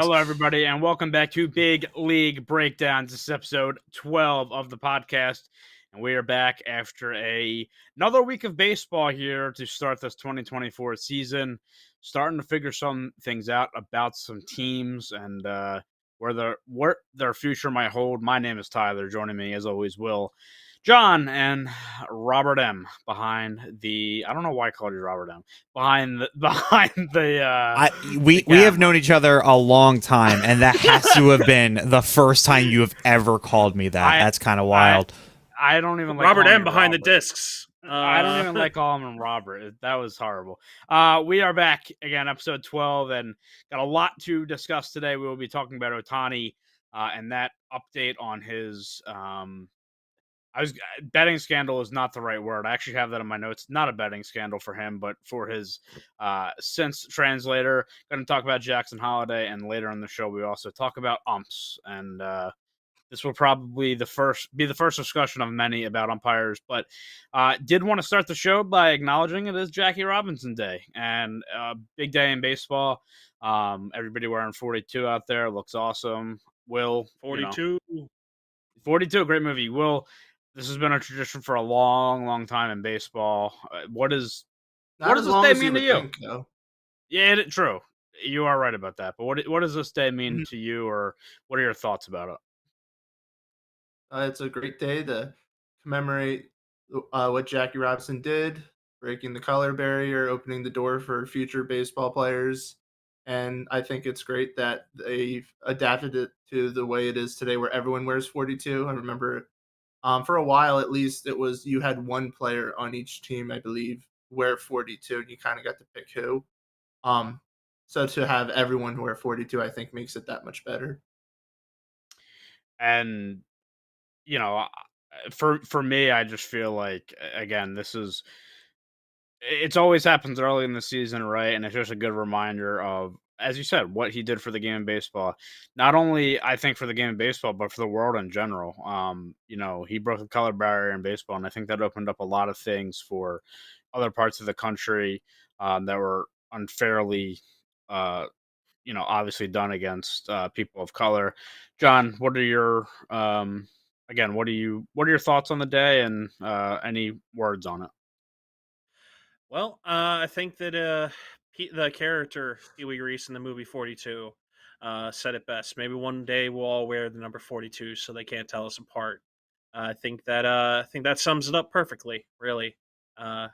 Hello, everybody, and welcome back to Big League Breakdowns. This is episode 12 of the podcast, and we are back after another week of baseball here to start this 2024 season. Starting to figure some things out about some teams and where their future might hold. My name is Tyler. Joining me, as always, Will, John, and Robert M. behind the. I don't know why I called you Robert M. Behind the. We have known each other a long time, and that has to have been the first time you have ever called me that. That's kind of wild. I don't even like Robert M. behind Robert. the discs. I don't even like calling him Robert. That was horrible. We are back again, episode 12, and got a lot to discuss today. We will be talking about Ohtani and that update on his. Betting scandal is not the right word. I actually have that in my notes. Not a betting scandal for him, but for his sense translator. Going to talk about Jackson Holiday, and later in the show we also talk about umps. And this will probably be the first discussion of many about umpires. But did want to start the show by acknowledging it is Jackie Robinson Day, and big day in baseball. Everybody wearing 42 out there looks awesome. Will 42, 42, great movie. Will. This has been a tradition for a long, long time in baseball. What does this day mean to you? Yeah, true. You are right about that. But what does this day mean to you, or what are your thoughts about it? It's a great day to commemorate what Jackie Robinson did, breaking the color barrier, opening the door for future baseball players. And I think it's great that they've adapted it to the way it is today, where everyone wears 42. I remember for a while, at least, it was you had one player on each team, I believe, wear 42, and you kind of got to pick who. So to have everyone wear 42, I think, makes it that much better. And for me, I just feel like, again, it's always happens early in the season, right? And it's just a good reminder of, as you said, what he did for the game of baseball. Not only, I think, for the game of baseball, but for the world in general. He broke the color barrier in baseball, and I think that opened up a lot of things for other parts of the country that were unfairly, obviously done against people of color. John, what are your what are your thoughts on the day, and any words on it? Well, I think that the character Huey Reese in the movie 42 said it best. Maybe one day we'll all wear the number 42 so they can't tell us apart. I think that sums it up perfectly, really. That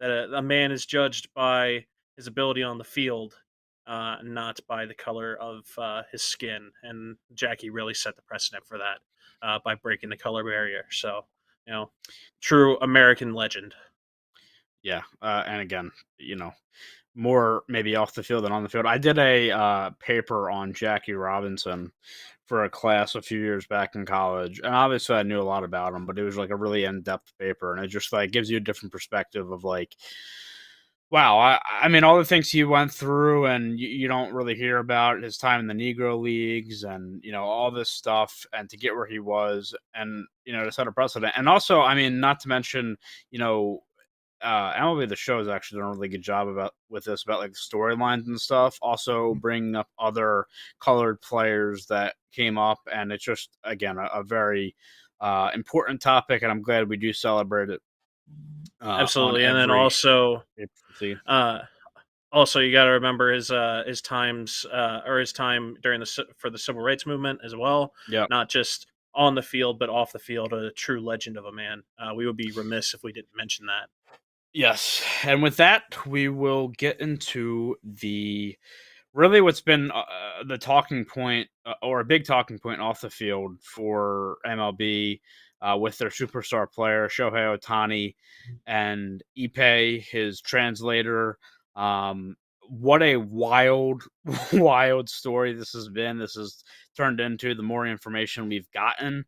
a man is judged by his ability on the field, not by the color of his skin. And Jackie really set the precedent for that by breaking the color barrier. So, true American legend. Yeah, and again, more maybe off the field than on the field. I did a paper on Jackie Robinson for a class a few years back in college, and obviously I knew a lot about him, but it was like a really in-depth paper, and it just like gives you a different perspective of like, wow, I mean, all the things he went through, and you don't really hear about his time in the Negro Leagues, and all this stuff, and to get where he was, and to set a precedent, and also, I mean, not to mention, MLB The Show has actually done a really good job with this about like the storylines and stuff. Also bringing up other colored players that came up, and it's just again a very important topic, and I'm glad we do celebrate it. Absolutely, and then also you got to remember his times or his time during for the civil rights movement as well. Yeah, not just on the field but off the field. A true legend of a man. We would be remiss if we didn't mention that. Yes, and with that, we will get into really what's been the talking point, or a big talking point off the field for MLB with their superstar player, Shohei Ohtani, and Ippea, his translator. What a wild, wild story this has been. This has turned into the more information we've gotten,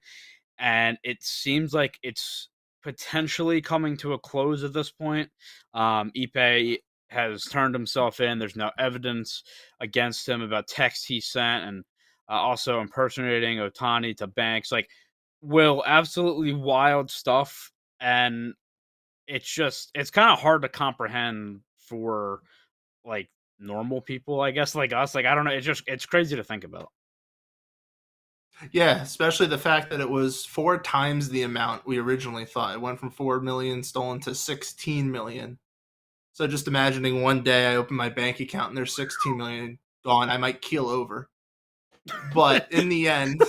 and it seems like it's potentially coming to a close at this point. Ippea has turned himself in. There's no evidence against him about texts he sent, and also impersonating Ohtani to banks. Like, absolutely wild stuff. And it's kind of hard to comprehend for like normal people, I guess, like us. Like, I don't know. It's crazy to think about. Yeah, especially the fact that it was 4 times the amount we originally thought. It went from 4 million stolen to 16 million. So just imagining one day I open my bank account and there's 16 million gone, I might keel over. But in the end,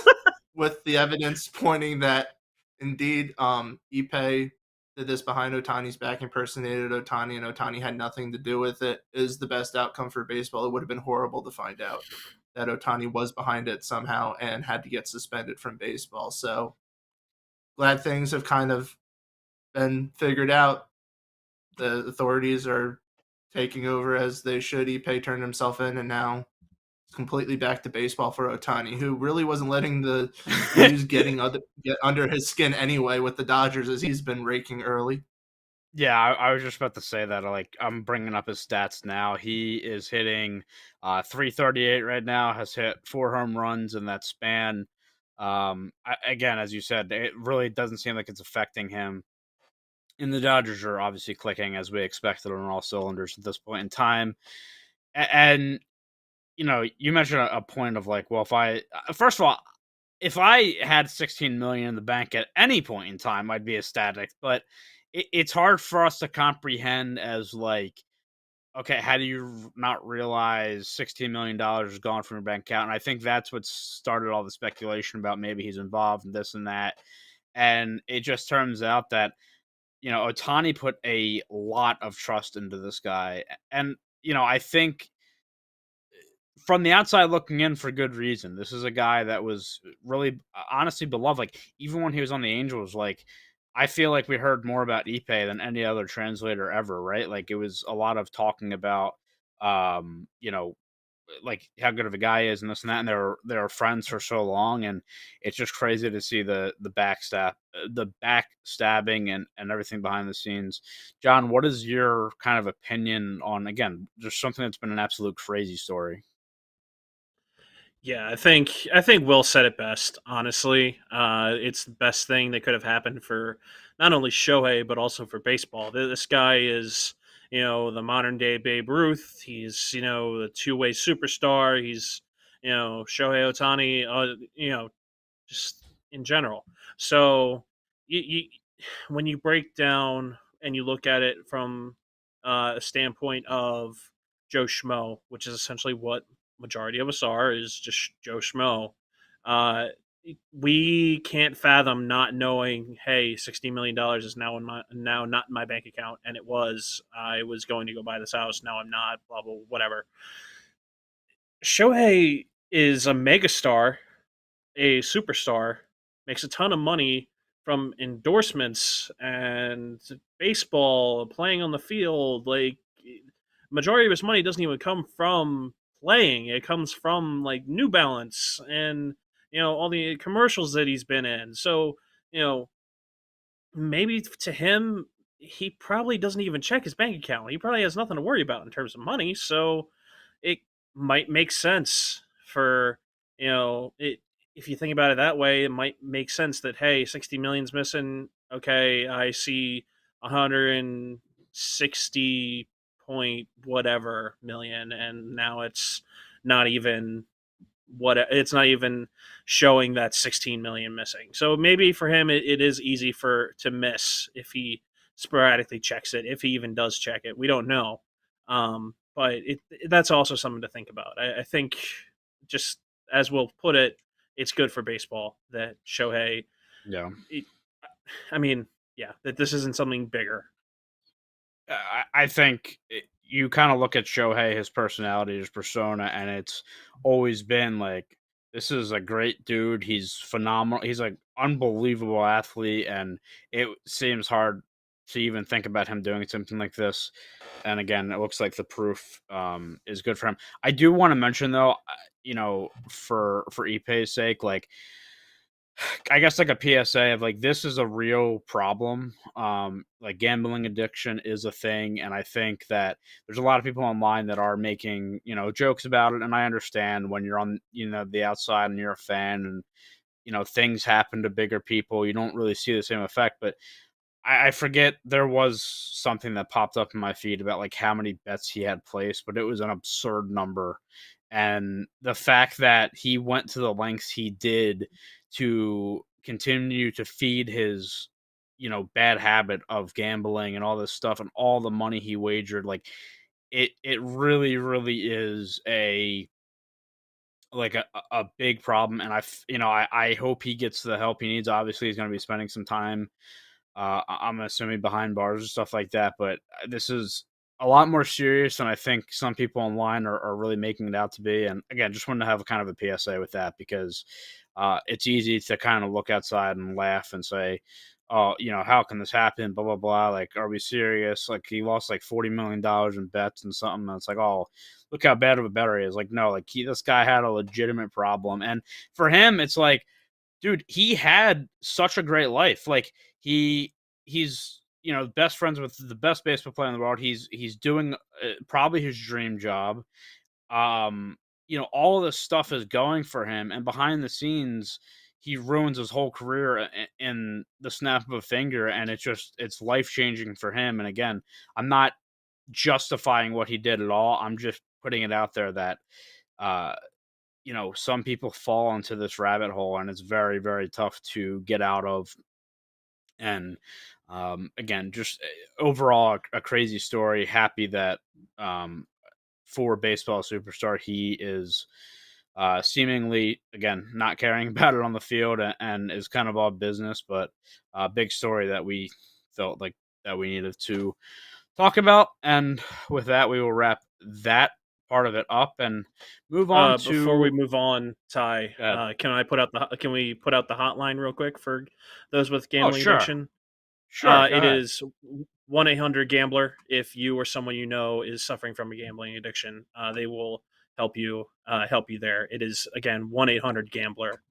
with the evidence pointing that indeed Ippea did this behind Otani's back, impersonated Otani, and Otani had nothing to do with it, is the best outcome for baseball. It would have been horrible to find out that Otani was behind it somehow and had to get suspended from baseball. So glad things have kind of been figured out. The authorities are taking over as they should. Ippei turned himself in, and now it's completely back to baseball for Ohtani, who really wasn't letting the news get under his skin anyway with the Dodgers, as he's been raking early. Yeah, I was just about to say that. Like, I'm bringing up his stats now. He is hitting 338 right now. Has hit 4 home runs in that span. Again, as you said, it really doesn't seem like it's affecting him. And the Dodgers are obviously clicking as we expected on all cylinders at this point in time. And you mentioned a point of like, well, first of all, if I had 16 million in the bank at any point in time, I'd be ecstatic. But it's hard for us to comprehend as like, okay, how do you not realize $16 million is gone from your bank account? And I think that's what started all the speculation about maybe he's involved in this and that. And it just turns out that, Ohtani put a lot of trust into this guy. And, I think from the outside looking in for good reason. This is a guy that was really honestly beloved. Like, even when he was on the Angels, like, I feel like we heard more about Ippei than any other translator ever, right? Like, it was a lot of talking about um, you know, like how good of a guy is and this and that, and they're friends for so long, and it's just crazy to see the backstabbing and everything behind the scenes. John, what is your kind of opinion on, again, just something that's been an absolute crazy story? Yeah, I think Will said it best. Honestly, it's the best thing that could have happened for not only Shohei but also for baseball. This guy is, the modern day Babe Ruth. He's, the two-way superstar. He's, Shohei Otani. Just in general. So you when you break down and you look at it from a standpoint of Joe Schmo, which is essentially what majority of us are, is just Joe Schmo. Uh, we can't fathom not knowing. Hey, $60 million is now not in my bank account, and it was. I was going to go buy this house. Now I'm not. Blah blah whatever. Shohei is a megastar, a superstar, makes a ton of money from endorsements and baseball, playing on the field. Like, majority of his money doesn't even come from playing. It comes from like New Balance and all the commercials that he's been in. So, you know, maybe to him he probably doesn't even check his bank account. He probably has nothing to worry about in terms of money. So, it might make sense for it. If you think about it that way, it might make sense that, hey, 60 million's missing. Okay, I see 160 point whatever million, and now it's not even showing that 16 million missing. So maybe for him it is easy to miss if he sporadically checks it, if he even does check it. We don't know. But that's also something to think about. I think, just as we'll put it, it's good for baseball that Shohei. Yeah. It, I mean, yeah, that this isn't something bigger. I think you kind of look at Shohei, his personality, his persona, and it's always been like, this is a great dude. He's phenomenal. He's like unbelievable athlete, and it seems hard to even think about him doing something like this. And again, it looks like the proof is good for him. I do want to mention though, for Ippei's sake, like, I guess like a PSA of like, this is a real problem. Like, gambling addiction is a thing, and I think that there's a lot of people online that are making jokes about it, and I understand when you're on the outside and you're a fan, and things happen to bigger people, you don't really see the same effect. But I forget, there was something that popped up in my feed about like how many bets he had placed, but it was an absurd number. And the fact that he went to the lengths he did to continue to feed his, bad habit of gambling and all this stuff and all the money he wagered, like it really, really is a big problem. And I hope he gets the help he needs. Obviously, he's going to be spending some time, I'm assuming, behind bars and stuff like that. But this is a lot more serious than I think some people online are really making it out to be. And again, just wanted to have a kind of a PSA with that, because it's easy to kind of look outside and laugh and say, "Oh, how can this happen?" Blah blah blah. Like, are we serious? Like, he lost like $40 million in bets and something. And it's like, oh, look how bad of a bettor he is. Like, no, like this guy had a legitimate problem. And for him, it's like, dude, he had such a great life. Like, he's best friends with the best baseball player in the world. He's doing probably his dream job. Um, all of this stuff is going for him, and behind the scenes, he ruins his whole career in the snap of a finger, and it's life changing for him. And again, I'm not justifying what he did at all. I'm just putting it out there that uh some people fall into this rabbit hole, and it's very, very tough to get out of. And again, just overall a crazy story. Happy that for baseball superstar, he is seemingly, again, not caring about it on the field, and is kind of all business. But a big story that we felt like that we needed to talk about. And with that, we will wrap that part of it up and move on Before we to move on, Ty, can we put out the hotline real quick for those with oh, gambling sure, addiction? sure, go It ahead. is 1-800-GAMBLER. If you or someone you know is suffering from a gambling addiction, they will help you there. It is, again, 1-800-GAMBLER.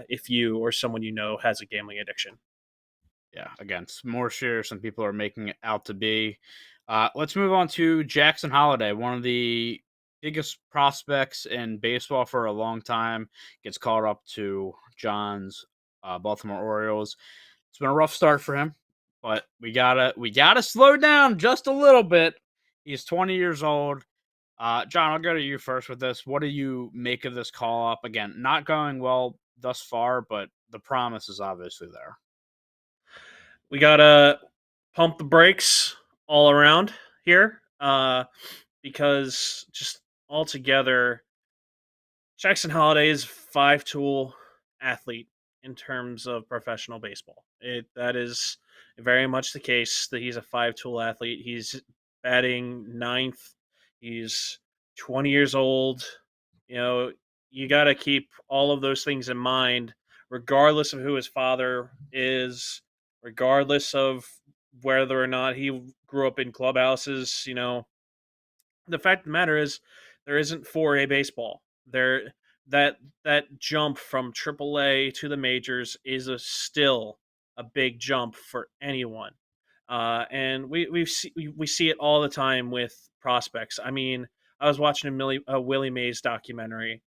If you or someone you know has a gambling addiction. Yeah, again, it's more serious than people are making it out to be. Let's move on to Jackson Holiday, one of the biggest prospects in baseball for a long time. Gets caught up to John's Baltimore Orioles. It's been a rough start for him, but we gotta slow down just a little bit. He's 20 years old. John, I'll go to you first with this. What do you make of this call up? Again, not going well thus far, but the promise is obviously there. We gotta pump the brakes all around here, because just altogether, Jackson Holiday is a five-tool athlete in terms of professional baseball. That is very much the case, that he's a five-tool athlete. He's batting ninth. He's 20 years old. You know, you got to keep all of those things in mind, regardless of who his father is, regardless of whether or not he grew up in clubhouses. The fact of the matter is, there isn't 4A baseball. That jump from AAA to the majors is still a big jump for anyone, and we see it all the time with prospects. I mean, I was watching a Willie Mays documentary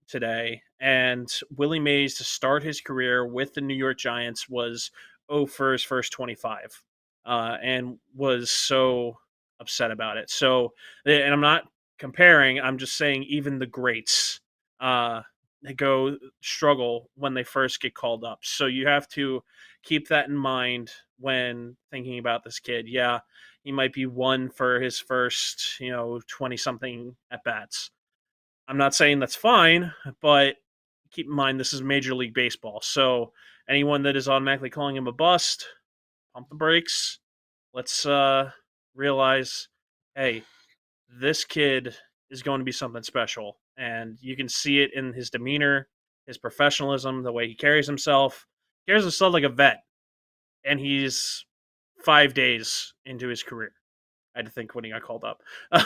today, and Willie Mays, to start his career with the New York Giants, was 0 for his first 25, and was so upset about it. So, and I'm not comparing, I'm just saying even the greats uh, go struggle when they first get called up. So you have to keep that in mind when thinking about this kid. Yeah, he might be one for his first, 20 something at bats. I'm not saying that's fine, but keep in mind this is Major League Baseball. So anyone that is automatically calling him a bust, pump the brakes. Let's realize, hey, this kid is going to be something special. And you can see it in his demeanor, his professionalism, the way he carries himself. He carries himself like a vet. And he's 5 days into his career. I had to think when he got called up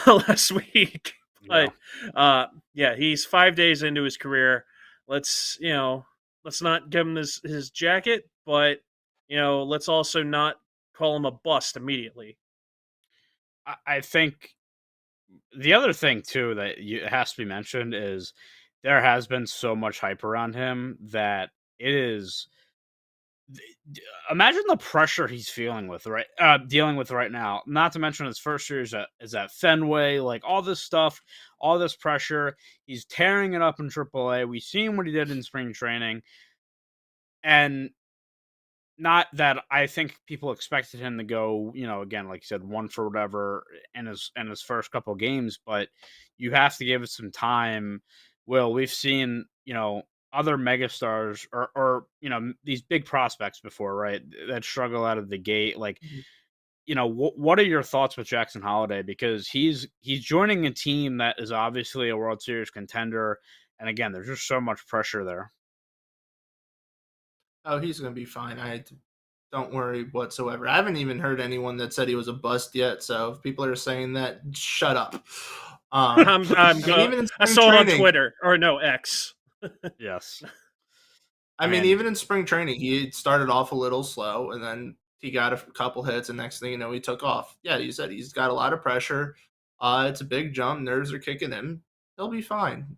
last week. Yeah. But yeah, he's 5 days into his career. Let's not give him his jacket, but let's also not call him a bust immediately. I think the other thing too that has to be mentioned is there has been so much hype around him that it is imagine the pressure he's dealing with right now. Not to mention his first series is at Fenway, like all this stuff, all this pressure. He's tearing it up in AAA. We've seen what he did in spring training, and not that I think people expected him to go, again, like you said, one for whatever in his first couple games, but you have to give it some time. Will, we've seen, other megastars or these big prospects before, right? That struggle out of the gate. Like, what are your thoughts with Jackson Holiday? Because he's joining a team that is obviously a World Series contender, and again, there's just so much pressure there. Oh, he's going to be fine. Don't worry whatsoever. I haven't even heard anyone that said he was a bust yet. So if people are saying that, shut up. I saw it on Twitter or no X. Yes. I mean, even in spring training, he started off a little slow, and then he got a couple hits, and next thing you know, he took off. Yeah, you said he's got a lot of pressure. It's a big jump. Nerves are kicking in. He'll be fine.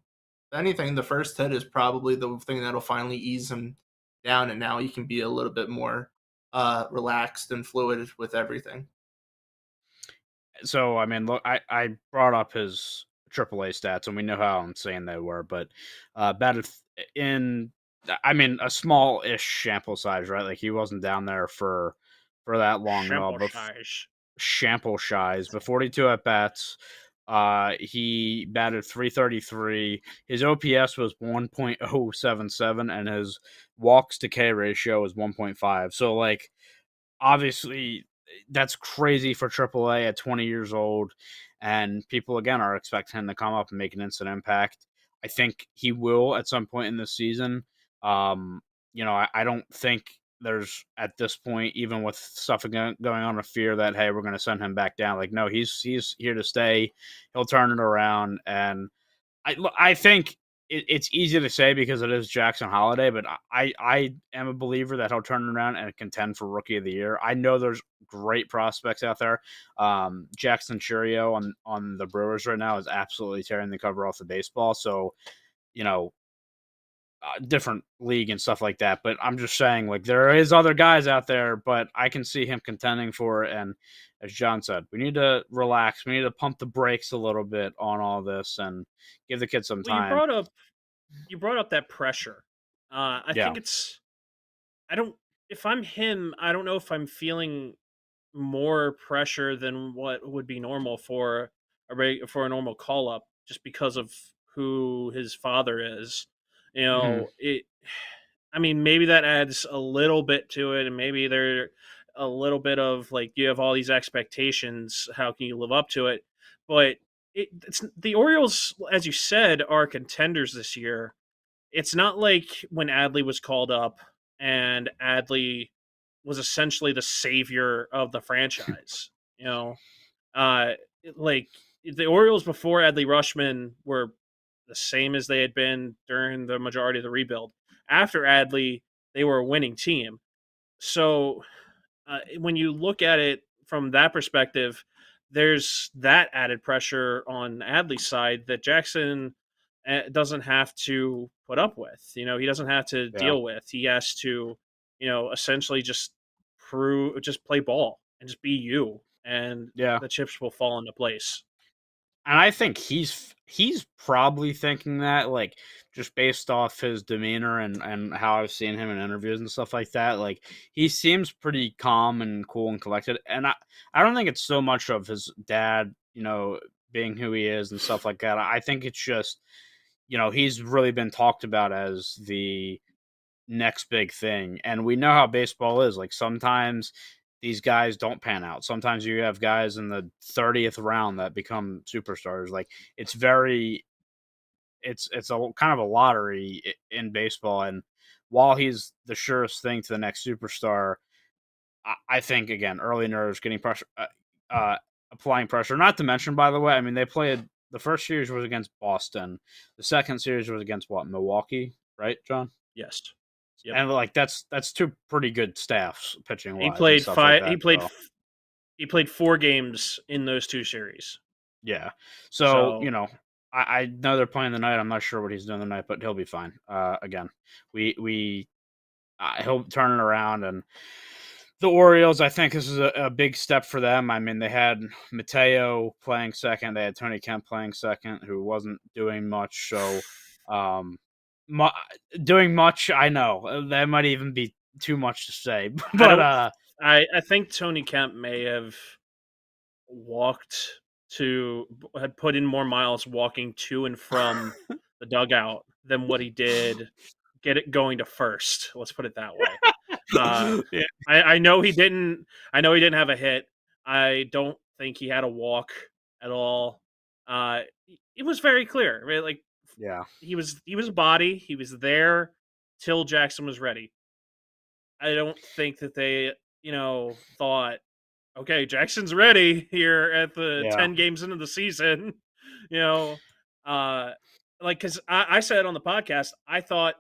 If anything, the first hit is probably the thing that'll finally ease him down, and now he can be a little bit more relaxed and fluid with everything. So, I mean, look, I brought up his AAA stats, and we know how insane they were, but batted in, I mean, a small-ish sample size, right? Like, he wasn't down there for that long at all. But sample size, but 42 at-bats. He batted 333. His OPS was 1.077, and his walks to K ratio was 1.5. So, like, obviously that's crazy for AAA at 20 years old, and people again are expecting him to come up and make an instant impact. I think he will at some point in this season. I don't think there's at this point, even with stuff going on, a fear that hey, we're going to send him back down. Like, no, he's here to stay. He'll turn it around, and I think it's easy to say because it is Jackson Holiday, but I am a believer that he'll turn it around and contend for Rookie of the Year. I know there's great prospects out there. Jackson Churio on the Brewers right now is absolutely tearing the cover off the baseball. So, different league and stuff like that. But I'm just saying, like, there is other guys out there, but I can see him contending for it. And as John said, we need to relax. We need to pump the brakes a little bit on all this and give the kids some time. You brought up that pressure. I think if I'm him, I don't know if I'm feeling more pressure than what would be normal for a normal call up, just because of who his father is. I mean, maybe that adds a little bit to it, and maybe there a little bit of like you have all these expectations. How can you live up to it? But it's the Orioles, as you said, are contenders this year. It's not like when Adley was called up and Adley was essentially the savior of the franchise. Like the Orioles before Adley Rushman were the same as they had been during the majority of the rebuild. After Adley, they were a winning team. So when you look at it from that perspective, there's that added pressure on Adley's side that Jackson doesn't have to put up with. He doesn't have to deal with. He has to, essentially just play ball and just be you, and the chips will fall into place. And I think he's probably thinking that, like, just based off his demeanor and how I've seen him in interviews and stuff like that. Like, he seems pretty calm and cool and collected. And I don't think it's so much of his dad, being who he is and stuff like that. I think it's just, he's really been talked about as the next big thing. And we know how baseball is. Like, sometimes these guys don't pan out. Sometimes you have guys in the 30th round that become superstars. Like, it's a kind of a lottery in baseball. And while he's the surest thing to the next superstar, I think again, early nerves, getting pressure, applying pressure. Not to mention, by the way, I mean, they played the first series was against Boston. The second series was against what, Milwaukee, right, John? Yes. Yep. And like that's two pretty good staffs pitching wise. He played five. He played 4 games in those 2 series. Yeah. So I know they're playing tonight. I'm not sure what he's doing tonight, but he'll be fine. Again, we he'll turn it around. And the Orioles, I think this is a big step for them. I mean, they had Mateo playing second. They had Tony Kemp playing second, who wasn't doing much. So, um, mu- doing much, I know that might even be too much to say. But I think Tony Kemp may have had put in more miles walking to and from the dugout than what he did get it going to first. Let's put it that way. yeah, I know he didn't. I know he didn't have a hit. I don't think he had a walk at all. It was very clear. Right? Like yeah, he was a body. He was there till Jackson was ready. I don't think that they thought, okay, Jackson's ready here at the yeah, 10 games into the season. you know, like because I said on the podcast, I thought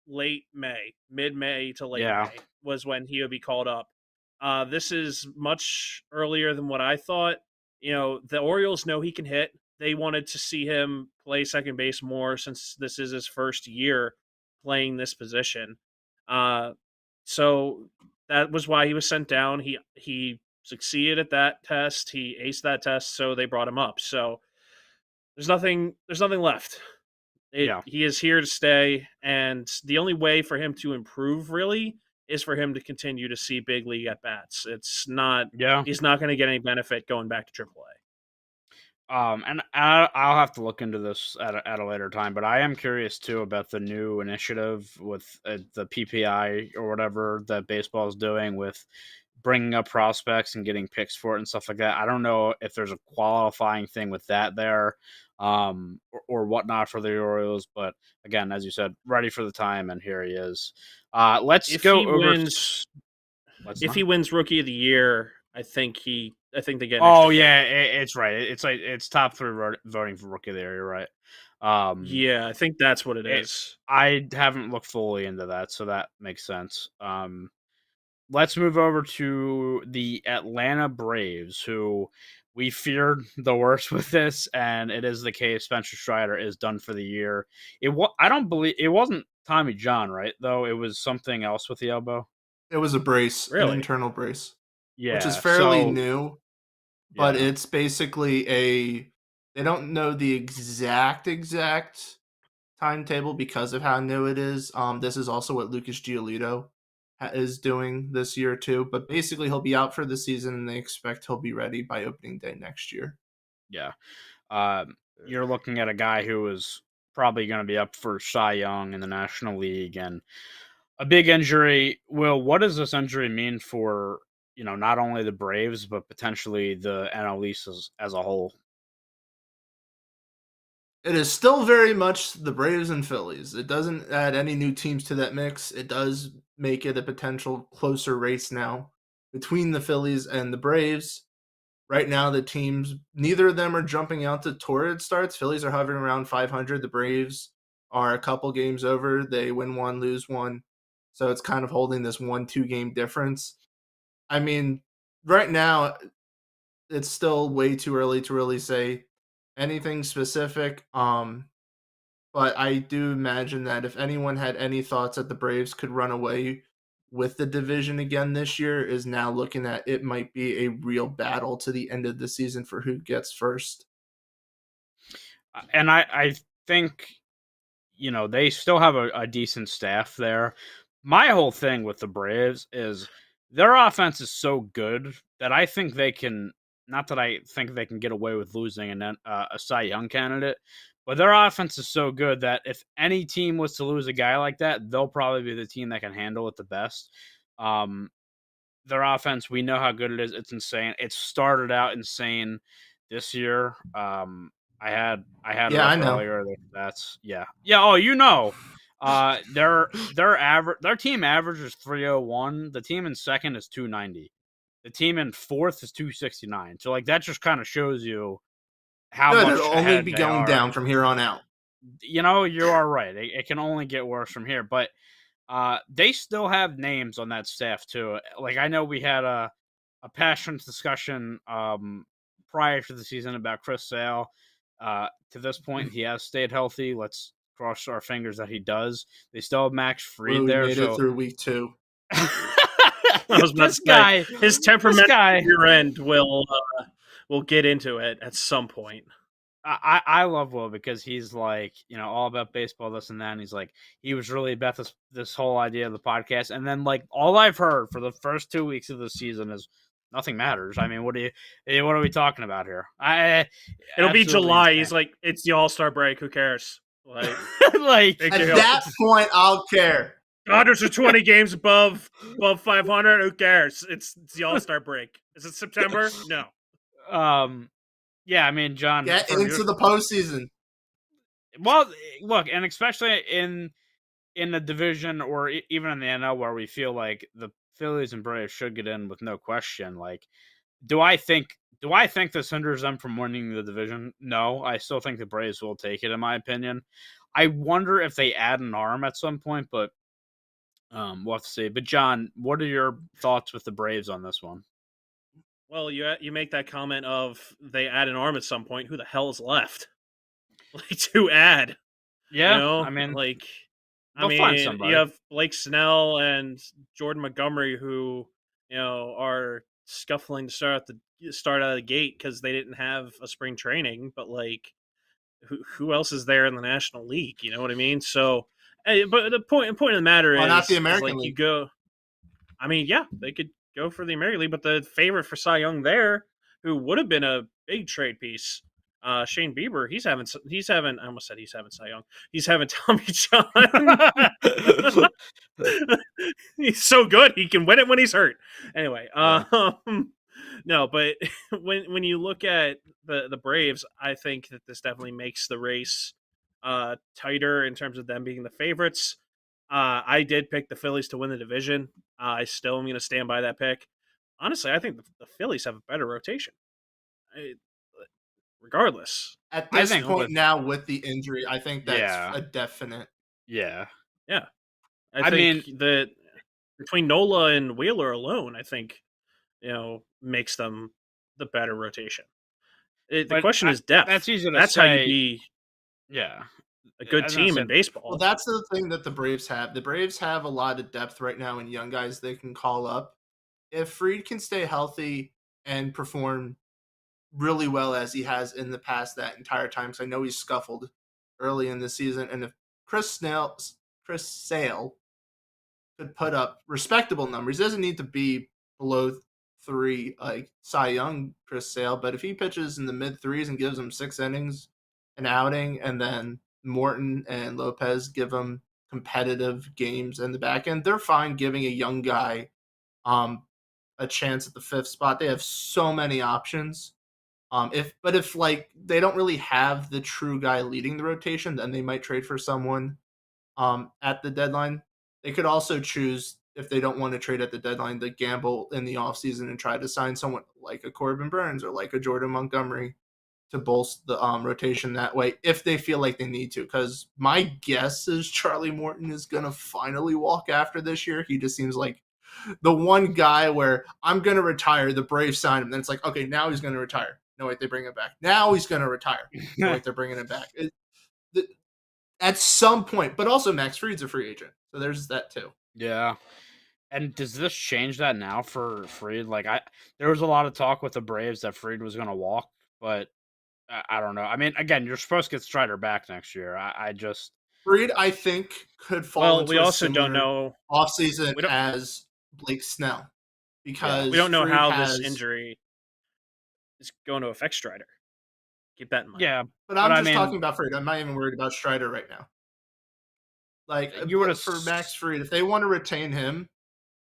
late May, mid May to late yeah, May was when he would be called up. This is much earlier than what I thought. The Orioles know he can hit. They wanted to see him play second base more since this is his first year playing this position. So that was why he was sent down. He succeeded at that test. He aced that test, so they brought him up. So there's nothing left. yeah, He is here to stay, and the only way for him to improve really is for him to continue to see big league at bats. It's not yeah. He's not going to get any benefit going back to AAA. And I'll have to look into this at a later time, but I am curious too about the new initiative with the PPI or whatever that baseball is doing with bringing up prospects and getting picks for it and stuff like that. I don't know if there's a qualifying thing with that there, or whatnot for the Orioles, but again, as you said, ready for the time, and here he is. Let's If go he over. wins, Let's if not. he wins Rookie of the Year, I think they get an Oh extra pick. yeah, it's right. It's like it's top three voting for rookie of the year. You're right. Um, Yeah, I think that's what it it, is. I haven't looked fully into that, so that makes sense. Let's move over to the Atlanta Braves, who we feared the worst with this, and it is the case. Spencer Strider is done for the year. I don't believe it wasn't Tommy John, right? Though it was something else with the elbow. It was a brace, an Really? internal brace, which is Yeah. fairly So new, but yeah, it's basically they don't know the exact timetable because of how new it is. This is also what Lucas Giolito is doing this year too, but basically he'll be out for the season and they expect he'll be ready by opening day next year. yeah. You're looking at a guy who is probably going to be up for Cy Young in the National League, and a big injury. Will, what does this injury mean for not only the Braves but potentially the NL East as a whole? It is still very much the Braves and Phillies. It doesn't add any new teams to that mix. It does make it a potential closer race now between the Phillies and the Braves. Right now, the teams, neither of them are jumping out to torrid starts. Phillies are hovering around 500. The Braves are a couple games over. They win one, lose one. So it's kind of holding this 1-2 game difference. I mean, right now, it's still way too early to really say anything specific. But I do imagine that if anyone had any thoughts that the Braves could run away with the division again this year, is now looking at it might be a real battle to the end of the season for who gets first. And I think they still have a decent staff there. My whole thing with the Braves is their offense is so good that I think they can. Not that I think they can get away with losing a Cy Young candidate, but their offense is so good that if any team was to lose a guy like that, they'll probably be the team that can handle it the best. Um, their offense, we know how good it is. It's insane. It started out insane this year. I had it Yeah, I up know. earlier. That's yeah. Yeah, oh, their team average is 301. The team in second is 290. The team in fourth is 269. So like that just kind of shows you how Good. It'll much only ahead be they going are. down from here on out. You are right. It can only get worse from here, but they still have names on that staff too. Like I know we had a passionate discussion prior to the season about Chris Sale. To this point, he has stayed healthy. Let's cross our fingers that he does. They still have Max Fried We there, made it so through week 2. I was about this to say, guy, his this temperament guy. rear end will get into it at some point. I love Will because he's like, all about baseball, this and that. And he's like, he was really about this whole idea of the podcast. And then like all I've heard for the first 2 weeks of the season is nothing matters. I mean, what are we talking about here? It'll be July. Insane. He's like, it's the All-Star break. Who cares? Like, like big At deal. that point, I'll care. Dodgers are 20 games above 500. Who cares? It's the All-Star break. Is it September? No. Yeah, I mean, John, Get into the postseason. well, look, and especially in the division or even in the NL where we feel like the Phillies and Braves should get in with no question. Like, do I think this hinders them from winning the division? No, I still think the Braves will take it, in my opinion. I wonder if they add an arm at some point, but we'll have to see. But John, what are your thoughts with the Braves on this one? Well, you make that comment of they add an arm at some point. Who the hell is left? Like to add? Yeah, You know, I mean, I they'll find mean, somebody. you have Blake Snell and Jordan Montgomery who are scuffling to start out of the gate because they didn't have a spring training. But like, who else is there in the National League? You know what I mean? So, but the point of the matter Well, not the is American like you League. go. I mean, yeah, they could go for the American League, but the favorite for Cy Young there, who would have been a big trade piece, Shane Bieber, he's having. I almost said he's having Cy Young. He's having Tommy John. He's so good, he can win it when he's hurt. Anyway, no, but when you look at the Braves, I think that this definitely makes the race tighter in terms of them being the favorites. I did pick the Phillies to win the division. I still am going to stand by that pick. Honestly, I think the Phillies have a better rotation. Regardless. At this think point with- now, with the injury, I think that's Yeah. a definite. Yeah. I think mean- that between Nola and Wheeler alone, I think, makes them the better rotation. The But question is depth. that's easy to That's how say. you be Yeah. a good As I team said- in baseball. Well, that's the thing that the Braves have. The Braves have a lot of depth right now and young guys they can call up. If Fried can stay healthy and perform really well as he has in the past that entire time, because I know he's scuffled early in the season, and if Chris Sale could put up respectable numbers, he doesn't need to be below 3 like Cy Young Chris Sale, but if he pitches in the mid 3s and gives him 6 innings an outing, and then Morton and Lopez give him competitive games in the back end, they're fine giving a young guy a chance at the 5th spot. They have so many options. If like they don't really have the true guy leading the rotation, then they might trade for someone at the deadline. They could also choose, if they don't want to trade at the deadline, to gamble in the offseason and try to sign someone like a Corbin Burns or like a Jordan Montgomery to bolster the rotation that way if they feel like they need to. Because my guess is Charlie Morton is going to finally walk after this year. He just seems like the one guy where I'm going to retire, the Braves sign him. Then it's like, okay, now he's going to retire. No, wait, they bring him back. Now he's going to retire. No, wait, they're bringing him back. At some point, but also Max Fried's a free agent. So there's that too. Yeah. And does this change that now for Fried? Like, there was a lot of talk with the Braves that Fried was going to walk, but I don't know. I mean, again, you're supposed to get Strider back next year. I just Fried, I think, could fall Well, into we a also don't similar know. offseason We don't- as Blake Snell. Because We don't know Fried how has, this injury is going to affect Strider. Keep that in mind. yeah. But I'm I just mean- talking about Fried. I'm not even worried about Strider right now. Like, You would've for Max Fried, if they want to retain him,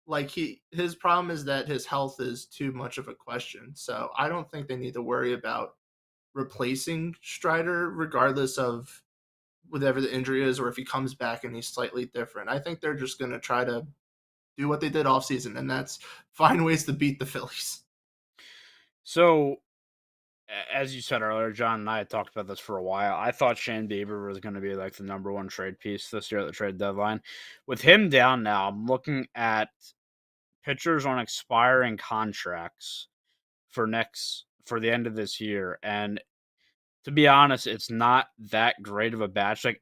like his problem is that his health is too much of a question. So I don't think they need to worry about replacing Strider, regardless of whatever the injury is, or if he comes back and he's slightly different. I think they're just going to try to do what they did off season, and that's find ways to beat the Phillies. So, as you said earlier, John and I had talked about this for a while. I thought Shane Bieber was going to be like the number one trade piece this year at the trade deadline. With him down now, I'm looking at pitchers on expiring contracts for the end of this year, and to be honest, it's not that great of a batch. Like,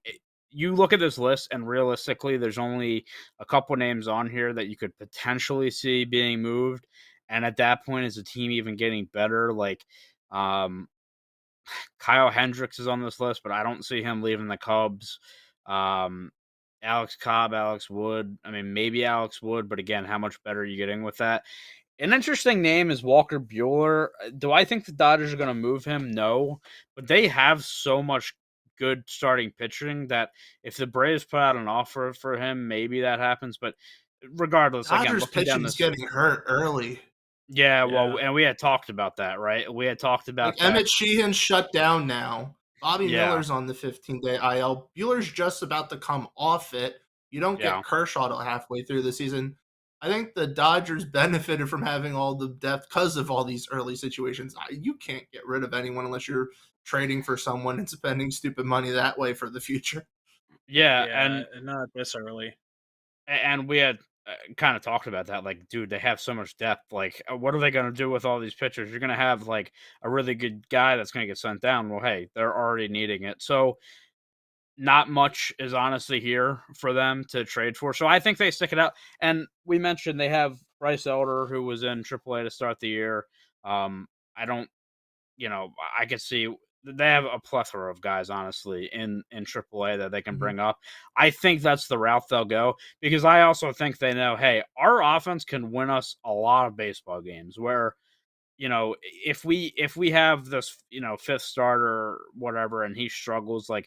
you look at this list, and realistically, there's only a couple names on here that you could potentially see being moved. And at that point, is the team even getting better? Like, Kyle Hendricks is on this list, but I don't see him leaving the Cubs. Alex Cobb, Alex Wood. I mean, maybe Alex Wood, but again, how much better are you getting with that? An interesting name is Walker Buehler. Do I think the Dodgers are going to move him? No, but they have so much good starting pitching that if the Braves put out an offer for him, maybe that happens. But regardless, again, Dodgers looking down pitching's this, getting hurt early. yeah, Yeah. well, and we had talked about that, right? We had talked about Like that. Emmett Sheehan's shut down now. Bobby Yeah. Miller's on the 15-day IL. Buehler's just about to come off it. You don't Yeah. get Kershaw till halfway through the season. I think the Dodgers benefited from having all the depth because of all these early situations. You can't get rid of anyone unless you're trading for someone and spending stupid money that way for the future. Yeah, Yeah, not this early. and we had kind of talked about that. Like, dude, they have so much depth. Like, what are they going to do with all these pitchers? You're going to have like a really good guy that's going to get sent down. Well, hey, they're already needing it. So, not much is honestly here for them to trade for. So, I think they stick it out. And we mentioned they have Bryce Elder, who was in AAA to start the year. I don't, I could see they have a plethora of guys, honestly, in AAA that they can bring up. I think that's the route they'll go because I also think they know, hey, our offense can win us a lot of baseball games where, if we have this, fifth starter, whatever, and he struggles, like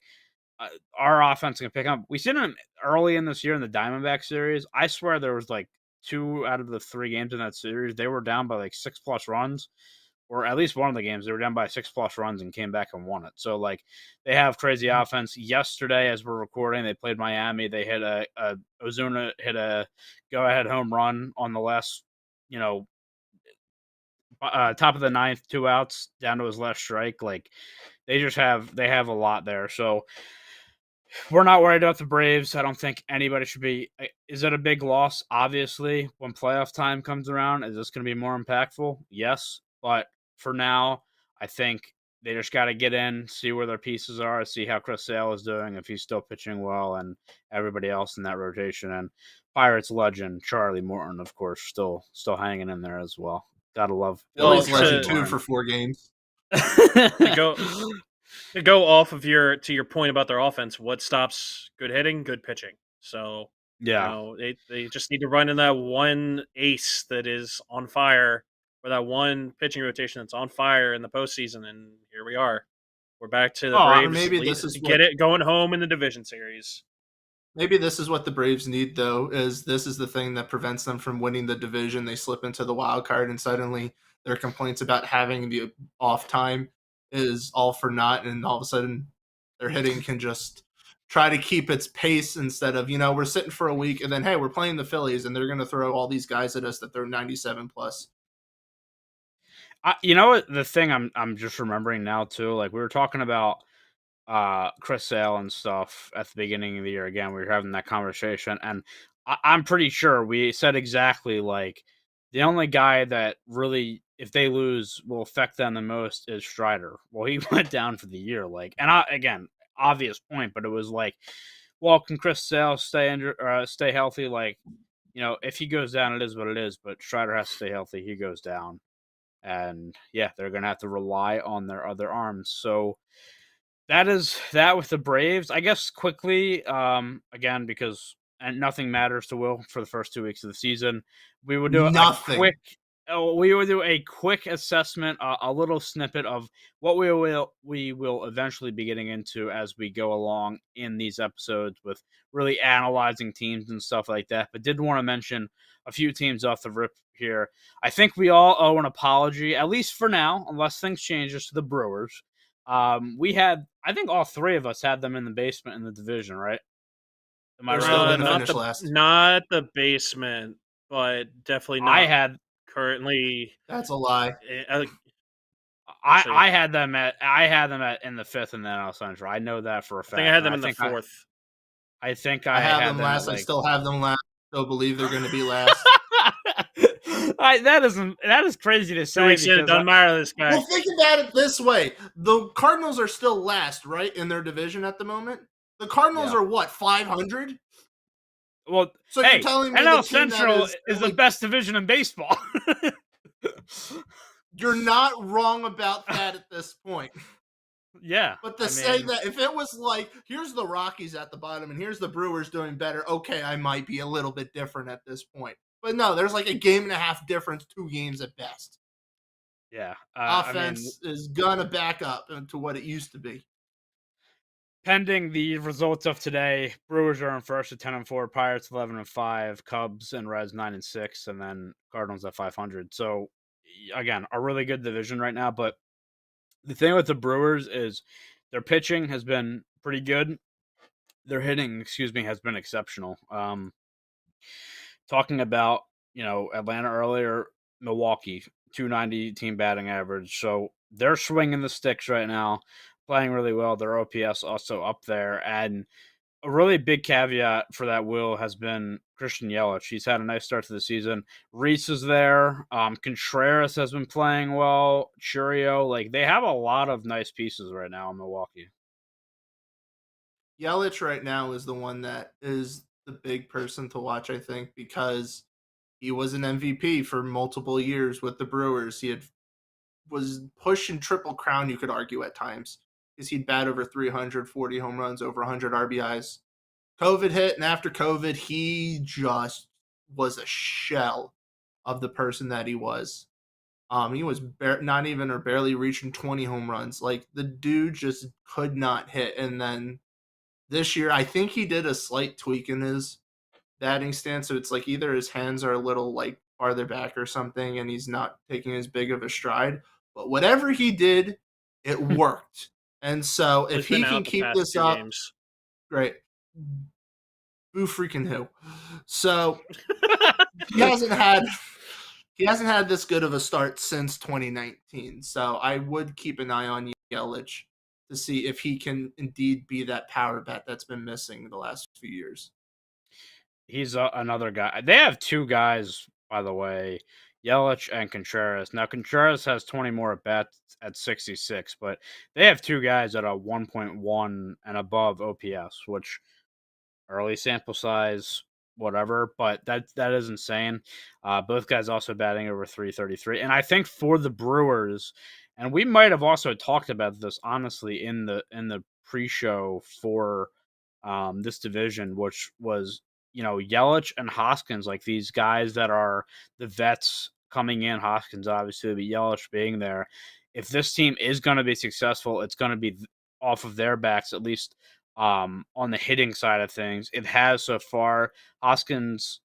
our offense can pick up. We seen him early in this year in the Diamondback series. I swear there was like 2 out of the 3 games in that series, they were down by like 6+ runs. Or at least one of the games, they were down by 6+ runs and came back and won it. So, like, they have crazy offense. Yesterday, as we're recording, they played Miami. They hit Ozuna hit a go-ahead home run on the last, top of the 9th, 2 outs down to his last strike. Like, they have a lot there. So, we're not worried about the Braves. I don't think anybody should be. Is it a big loss? Obviously, when playoff time comes around, is this going to be more impactful? Yes, but for now, I think they just got to get in, see where their pieces are, see how Chris Sale is doing, if he's still pitching well, and everybody else in that rotation. And Pirates legend Charlie Morton, of course, still hanging in there as well. Gotta love. Phillies Well, legend to- 2 for 4 games. To go off of your point about their offense, what stops good hitting? Good pitching. So Yeah. they just need to run in that one ace that is on fire, or that one pitching rotation that's on fire in the postseason, and here we are. We're back to the Braves. Maybe this is get it going home in the division series. Maybe this is what the Braves need, though, is this is the thing that prevents them from winning the division. They slip into the wild card, and suddenly their complaints about having the off time is all for naught, and all of a sudden their hitting can just try to keep its pace instead of, we're sitting for a week, and then, hey, we're playing the Phillies, and they're going to throw all these guys at us that they're 97 plus. You know what? The thing I'm just remembering now, too, like we were talking about Chris Sale and stuff at the beginning of the year. Again, we were having that conversation, and I'm pretty sure we said exactly like the only guy that really, if they lose, will affect them the most is Strider. Well, he went down for the year, like, and again, obvious point, but it was like, well, can Chris Sale stay healthy? Like, if he goes down, it is what it is. But Strider has to stay healthy. He goes down, and yeah, they're gonna have to rely on their other arms. So. That is that with the Braves. I guess quickly, again, because nothing matters to Will for the first 2 weeks of the season. We would do Nothing. we would do a quick assessment, a little snippet of what we will eventually be getting into as we go along in these episodes with really analyzing teams and stuff like that. But did want to mention a few teams off the rip here. I think we all owe an apology, at least for now, unless things change, to the Brewers. I think all 3 of us had them in the basement in the division, right? Am I They're right? still gonna Not finish last. Not the basement, but definitely not. I had currently. That's a lie. I had them at in the 5th and then NL Central. I know that for a fact. I think I had them in the 4th. I think I had have them last. I still have them last. Still believe they're going to be last. That is crazy to say. 2 weeks in, it doesn't matter this guy. Well, think about it this way: the Cardinals are still last, right, in their division at the moment. The Cardinals Yeah. are what, 500? Well, So hey, you're telling me NL the team that Central is is the only, best division in baseball. you're not wrong about that at this point. Yeah, But to I say mean, that if it was like, here's the Rockies at the bottom and here's the Brewers doing better, okay, I might be a little bit different at this point. But no, there's like a game and a half difference, 2 games at best. yeah, I mean, Offense is gonna back up to what it used to be. pending the results of today, Brewers are in first at 10-4, Pirates 11-5, Cubs and Reds 9-6, and then Cardinals at 500. So again, a really good division right now. But the thing with the Brewers is their pitching has been pretty good. Their hitting, has been exceptional. Talking about Atlanta earlier, Milwaukee 290 team batting average. So they're swinging the sticks right now, playing really well. Their OPS also up there, and a really big caveat for that will has been Christian Yelich. He's had a nice start to the season. Reese is there. Contreras has been playing well. Churio, like they have a lot of nice pieces right now in Milwaukee. Yelich right now is the one that is the big person to watch, I think, because he was an MVP for multiple years with the Brewers. He was pushing triple crown, you could argue at times, because he'd bat over 340 home runs, over 100 RBIs. COVID hit, and after COVID, he just was a shell of the person that he was. He was not even or barely reaching 20 home runs. Like the dude just could not hit. And then this year, I think he did a slight tweak in his batting stance. So it's like either his hands are a little like farther back or something, and he's not taking as big of a stride. But whatever he did, it worked. And so if He's been he can out the keep past this 2 up, games. great. Boo freaking who. So he hasn't had this good of a start since 2019. So I would keep an eye on Yelich to see if he can indeed be that power bat that's been missing the last few years. He's another guy. They have 2 guys, by the way, Yelich and Contreras. Now Contreras has 20 more at bats at 66, but they have 2 guys at a 1.1 and above OPS, which early sample size, whatever, but that is insane. Both guys also batting over 333, and I think for the Brewers, and we might have also talked about this honestly in the pre-show for this division, which was Yelich and Hoskins, like these guys that are the vets coming in. Hoskins obviously, but Yelich being there. If this team is going to be successful, it's going to be off of their backs, at least on the hitting side of things. It has so far. Hoskins,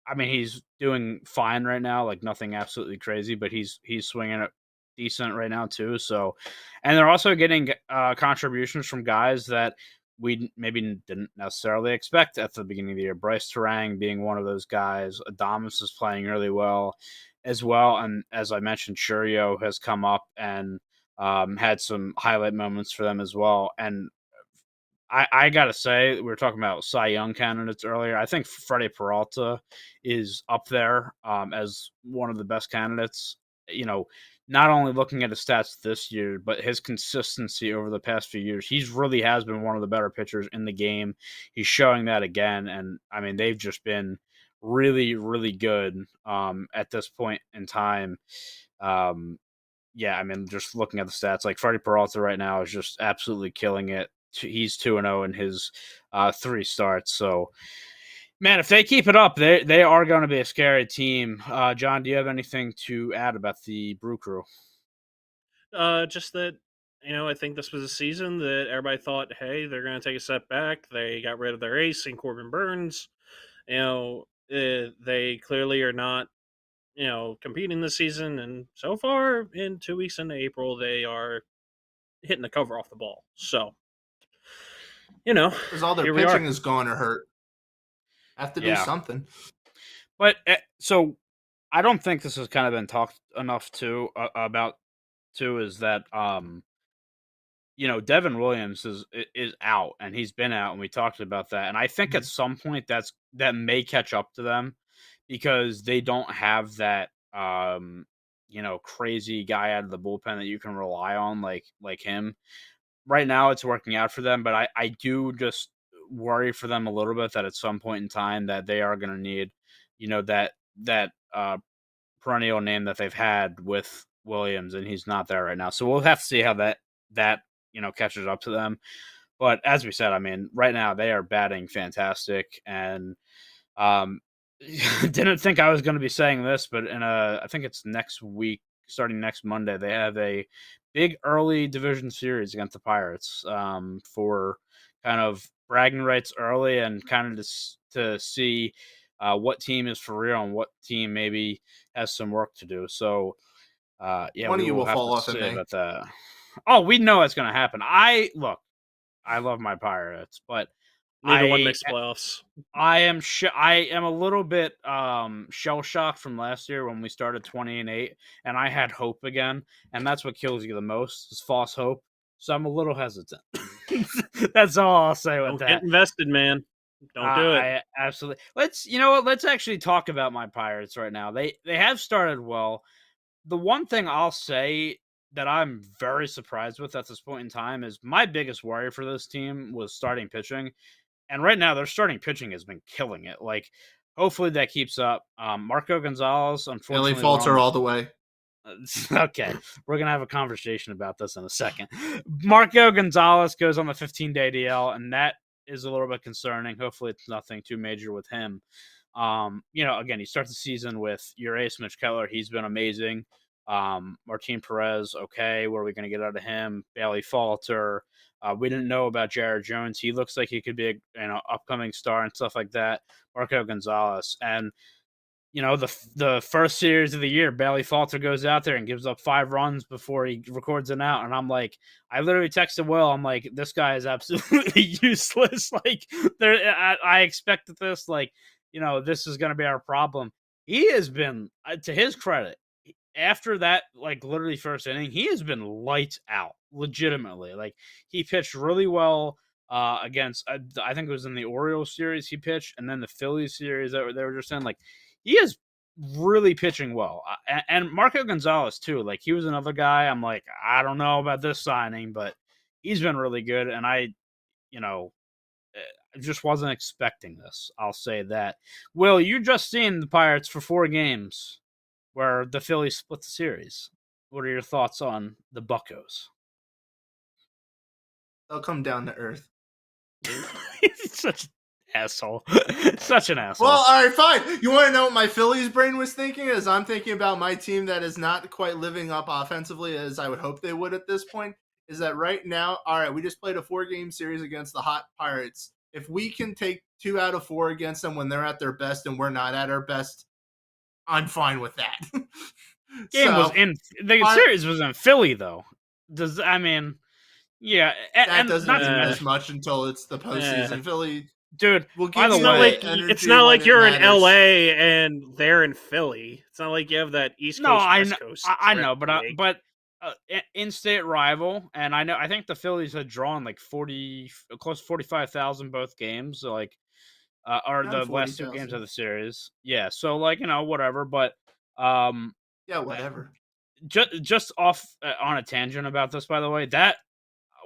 I mean, he's doing fine right now, like nothing absolutely crazy, but he's swinging it decent right now too. So, and they're also getting contributions from guys that we maybe didn't necessarily expect at the beginning of the year. Bryce Terang being one of those guys. Adames is playing really well as well, and as I mentioned, Churio has come up and had some highlight moments for them as well. And I gotta say, we were talking about Cy Young candidates earlier. I think Freddie Peralta is up there as one of the best candidates. Not only looking at his stats this year, but his consistency over the past few years. He's really has been one of the better pitchers in the game. He's showing that again, and I mean they've just been really, really good at this point in time. Yeah, I mean, just looking at the stats, like Freddie Peralta right now is just absolutely killing it. He's 2-0 in his 3 starts. So, man, if they keep it up, they are going to be a scary team. John, do you have anything to add about the Brew Crew? Just that, I think this was a season that everybody thought, hey, they're going to take a step back. They got rid of their ace in Corbin Burns. They clearly are not, competing this season. And so far, in 2 weeks into April, they are hitting the cover off the ball. So, Because all their here we are. pitching is gone or hurt. Have to do something. But so I don't think this has kind of been talked enough about is that Devin Williams is out, and he's been out, and we talked about that. And I think at some point that may catch up to them because they don't have that crazy guy out of the bullpen that you can rely on like him. Right now it's working out for them, but I do just worry for them a little bit that at some point in time that they are going to need, that perennial name that they've had with Williams, and he's not there right now. So we'll have to see how that catches up to them. But as we said, I mean, right now they are batting fantastic, and didn't think I was going to be saying this, but I think it's next week, starting next Monday, they have a big early division series against the Pirates for kind of bragging rights early and kind of to see what team is for real and what team maybe has some work to do. So, yeah, One we of you will have fall to off in see May. about that. Oh, we know it's going to happen. I love my Pirates, but Neither one makes the playoffs. I am a little bit shell shocked from last year when we started 20-8, and I had hope again, and that's what kills you the most is false hope. So I'm a little hesitant. That's all I'll say with Don't that. get invested, man. Don't do it. I absolutely. Let's actually talk about my Pirates right now. They have started well. The one thing I'll say that I'm very surprised with at this point in time is my biggest worry for this team was starting pitching. And right now, their starting pitching has been killing it. Like, hopefully that keeps up. Marco Gonzalez, unfortunately, Bailey Falter all the way. Okay, we're gonna have a conversation about this in a second. Marco Gonzalez goes on the 15-day DL, and that is a little bit concerning. Hopefully, it's nothing too major with him. Again, he starts the season with your ace, Mitch Keller. He's been amazing. Martin Perez, okay. What are we going to get out of him? Bailey Falter. We didn't know about Jared Jones. He looks like he could be a upcoming star and stuff like that. Marco Gonzalez. And, the first series of the year, Bailey Falter goes out there and gives up 5 runs before he records an out. And I'm like, I literally texted Will. I'm like, this guy is absolutely useless. Like, I expected this. Like, this is going to be our problem. He has been, to his credit, after that, like literally first inning, he has been lights out, legitimately. Like he pitched really well against, I think it was in the Orioles series he pitched, and then the Phillies series that they were just in. Like he is really pitching well, and Marco Gonzalez too. Like he was another guy. I'm like, I don't know about this signing, but he's been really good, and I just wasn't expecting this. I'll say that. Will, you just seen the Pirates for 4 games where the Phillies split the series. What are your thoughts on the Buccos? They'll come down to earth. He's such an asshole. Such an asshole. Well, all right, fine. You want to know what my Phillies brain was thinking? As I'm thinking about my team that is not quite living up offensively as I would hope they would at this point, is that right now, all right, we just played a 4-game series against the hot Pirates. If we can take 2 out of 4 against them when they're at their best and we're not at our best, I'm fine with that. Series was in Philly though. Yeah, that doesn't mean as much until it's the postseason. Philly, dude. By the way, it's not like you're in LA and they're in Philly. It's not like you have that East Coast West Coast. I know, but in-state rival, and I think the Phillies had drawn like close to 45,000 both games. So like. Are the last 2 games of the series. Yeah, so like, whatever, but yeah, whatever. Just off on a tangent about this, by the way, that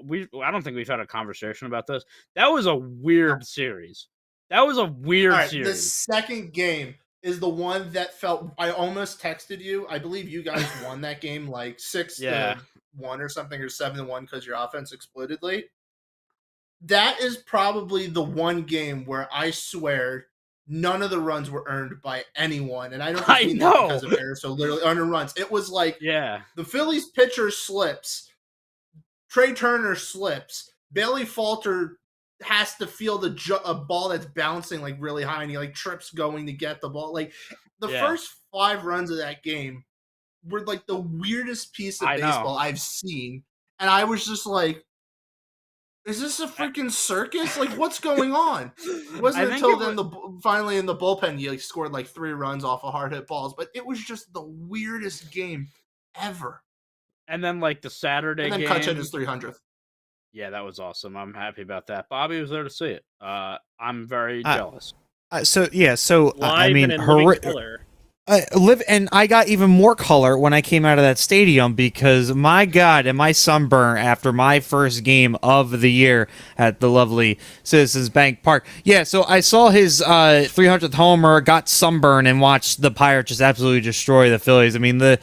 I don't think we've had a conversation about this. That was a weird series. That was a weird series. The second game is the one that felt, I almost texted you. I believe you guys won that game like 6-1 or something, or 7-1 because your offense exploded late. That is probably the one game where I swear none of the runs were earned by anyone. And I don't mean that because of errors, so literally earned runs. It was like the Phillies pitcher slips, Trey Turner slips, Bailey Falter has to field a ball that's bouncing like really high, and he like trips going to get the ball. Like the first 5 runs of that game were like the weirdest piece of baseball I've seen. And I was just like, is this a freaking circus? Like, what's going on? It wasn't until finally in the bullpen, he like scored like 3 runs off of hard hit balls. But it was just the weirdest game ever. And then like the Saturday game, and then Kutch hit his 300th. Yeah, that was awesome. I'm happy about that. Bobby was there to see it. I'm very jealous. I mean, I got even more color when I came out of that stadium because my God, am I sunburned after my first game of the year at the lovely Citizens Bank Park. Yeah, so I saw his 300th homer, got sunburned, and watched the Pirates just absolutely destroy the Phillies. I mean, the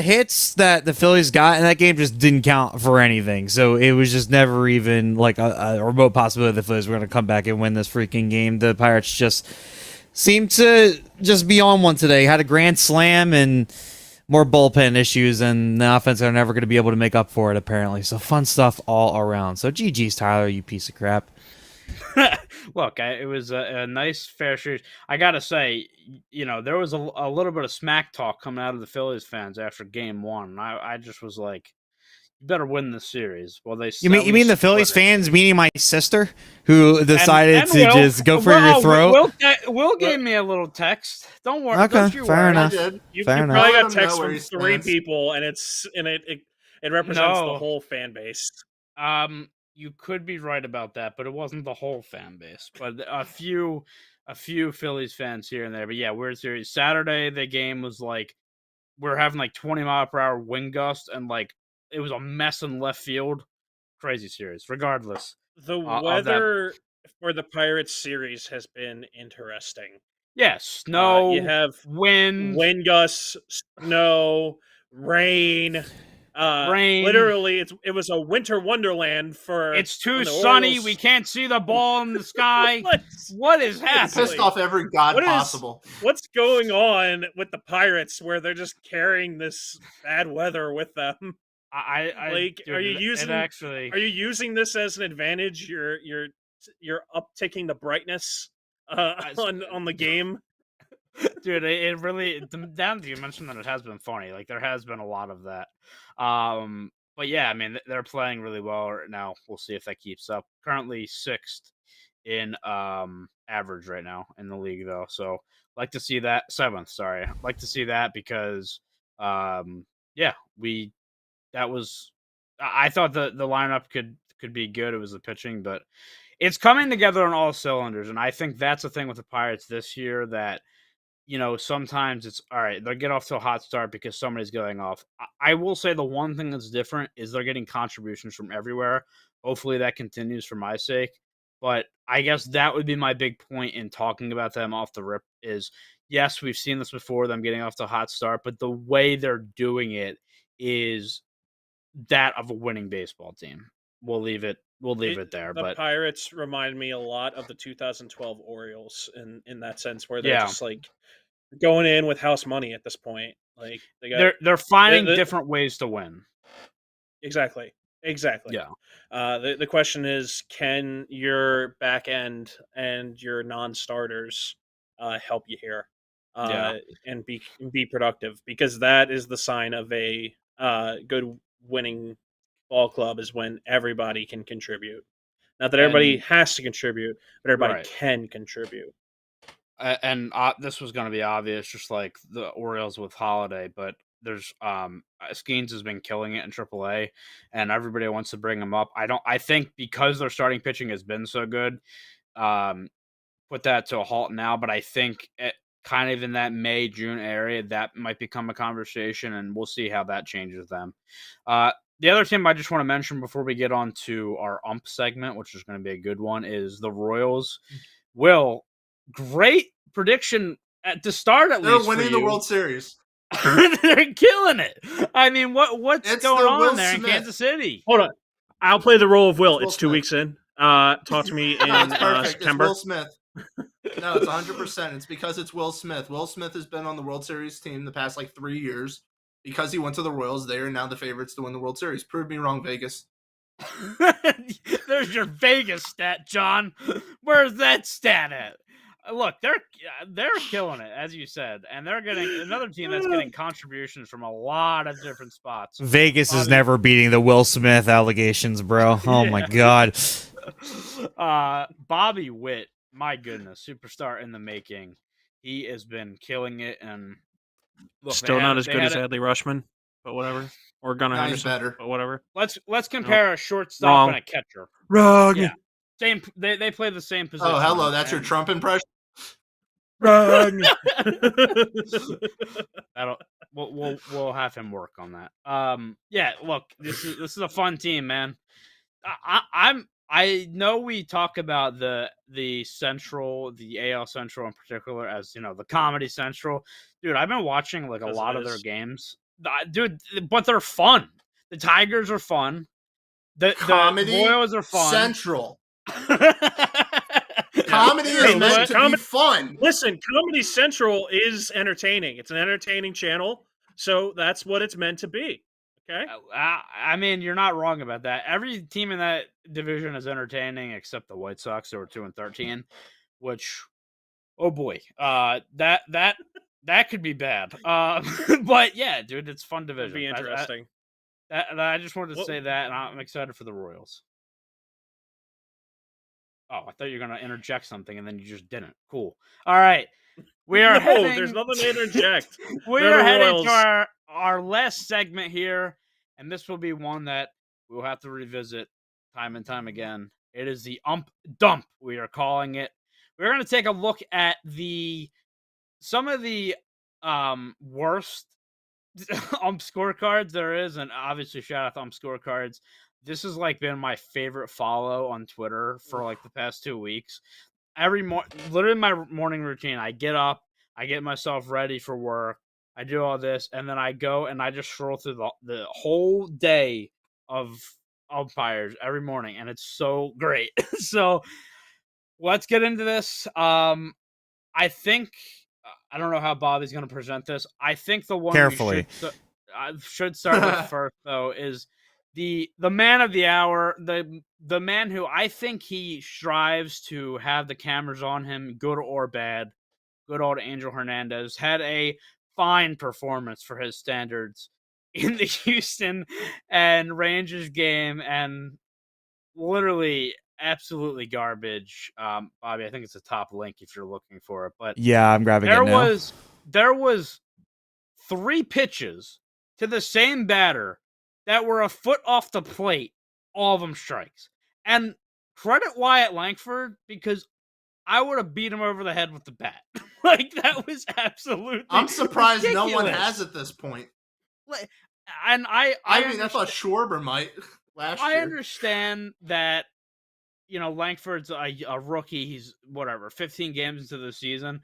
hits that the Phillies got in that game just didn't count for anything. So it was just never even like a remote possibility the Phillies were going to come back and win this freaking game. The Pirates just seemed to just be on one today. Had a grand slam and more bullpen issues, and the offense are never going to be able to make up for it, apparently. So fun stuff all around. So GG's, Tyler, you piece of crap. Look, it was a nice fair series. I gotta say, there was a little bit of smack talk coming out of the Phillies fans after Game 1. And I just was like, "You better win this series." Well, they You mean the Phillies fans, meaning my sister, who decided and to Will, just go for your throat? Will gave me a little text. Don't worry. Okay, Don't you fair worry. enough. You Fair probably enough. got text from where he 3 stands. people, and it represents the whole fan base. You could be right about that, but it wasn't the whole fan base. But a few Phillies fans here and there. But yeah, weird series. Saturday, the game was like we're having like 20-mile-per-hour wind gust, and like it was a mess in left field. Crazy series. Regardless, The weather for the Pirates series has been interesting. Yeah, snow. You have wind gusts, snow, rain. rain. Literally, it was a winter wonderland for. It's too when the sunny. Orioles- We can't see the ball in the sky. What is happening? Pissed off every god possible. What's going on with the Pirates where they're just carrying this bad weather with them? Dude, are you using actually? Are you using this as an advantage? You're upticking the brightness on the game. Dude, it really. Now that you mentioned that, it has been funny. Like there has been a lot of that. But yeah, I mean they're playing really well right now. We'll see if that keeps up. Currently 6th in average right now in the league, though. So like to see that 7th. Sorry, like to see that because yeah, that was. I thought the lineup could be good. It was the pitching, but it's coming together on all cylinders, and I think that's the thing with the Pirates this year that. Sometimes it's all right. They'll get off to a hot start because somebody's going off. I will say the one thing that's different is they're getting contributions from everywhere. Hopefully that continues for my sake. But I guess that would be my big point in talking about them off the rip is, yes, we've seen this before, them getting off to a hot start, but the way they're doing it is that of a winning baseball team. We'll leave it there. The But Pirates remind me a lot of the 2012 Orioles in that sense, where they're just like going in with house money at this point. Like they're finding different ways to win. Exactly. Yeah. The question is, can your back end and your non-starters help you here and be productive? Because that is the sign of a good winning ball club, is when everybody can contribute. Not that everybody has to contribute, but everybody can contribute. And this was going to be obvious, just like the Orioles with Holiday, but there's Skeens has been killing it in AAA, and everybody wants to bring him up. I think because their starting pitching has been so good, put that to a halt now. But I think kind of in that May, June area, that might become a conversation, and we'll see how that changes them. The other team I just want to mention before we get on to our ump segment, which is going to be a good one, is the Royals. Will, great prediction at the start, at least. They're winning the World Series. They're killing it. I mean, what's going on there Smith. in Kansas City? Hold on. I'll play the role of Will. It's 2 weeks in. Talk to me in perfect. September. It's Will Smith. No, it's 100%. It's because it's Will Smith. Will Smith has been on the World Series team the past 3 years. Because he went to the Royals, they are now the favorites to win the World Series. Prove me wrong, Vegas. There's your Vegas stat, John. Where's that stat at? Look, they're killing it, as you said, and they're getting another team that's getting contributions from a lot of different spots. Vegas is never beating the Will Smith allegations, bro. Oh my God. Bobby Witt, my goodness, superstar in the making. He has been killing it, and look, still not as good as Adley Rushman, but whatever. Or Gunnar Henderson, better, but whatever. Let's compare a shortstop and a catcher. Wrong. Yeah. Same. They play the same position. Oh, hello. That's your Trump impression? Wrong. That'll we'll have him work on that. Yeah, look, this is a fun team, man. I know we talk about the Central, the AL Central in particular, as the Comedy Central. Dude, I've been watching like a lot of their games, dude, but they're fun. The Tigers are fun. The Comedy Royals are fun. Central. Comedy is meant to be fun. Listen, Comedy Central is entertaining. It's an entertaining channel, so that's what it's meant to be. Okay. I mean, you're not wrong about that. Every team in that division is entertaining except the White Sox, who are 2-13, which, oh boy, that could be bad. But yeah, dude, it's fun division. It'd be interesting. I just wanted to say that, and I'm excited for the Royals. Oh, I thought you were gonna interject something, and then you just didn't. Cool. All right, we are heading. There's nothing to interject. We are heading to our last segment here, and this will be one that we'll have to revisit time and time again. It is the ump dump, we are calling it. We're going to take a look at some of the worst ump scorecards there is, and obviously shout out to ump scorecards. This has like been my favorite follow on Twitter for like the past 2 weeks. Literally my morning routine, I get up, I get myself ready for work, I do all this, and then I go and I just scroll through the whole day of umpires every morning, and it's so great. So let's get into this. I think I don't know how Bobby's going to present this. I think the one carefully should start with first, though, is the man of the hour, the man who I think he strives to have the cameras on him, good or bad. Good old Angel Hernandez had a fine performance for his standards in the Houston and Rangers game, and literally absolutely garbage. Bobby, I think it's a top link if you're looking for it. But yeah, I'm grabbing it now. There was 3 pitches to the same batter that were a foot off the plate, all of them strikes. And credit Wyatt Langford, because I would have beat him over the head with the bat. Like, that was absolutely I'm surprised ridiculous. No one has at this point. And I mean, I thought Schwarber might last year. I understand that, Langford's a rookie. He's, 15 games into the season.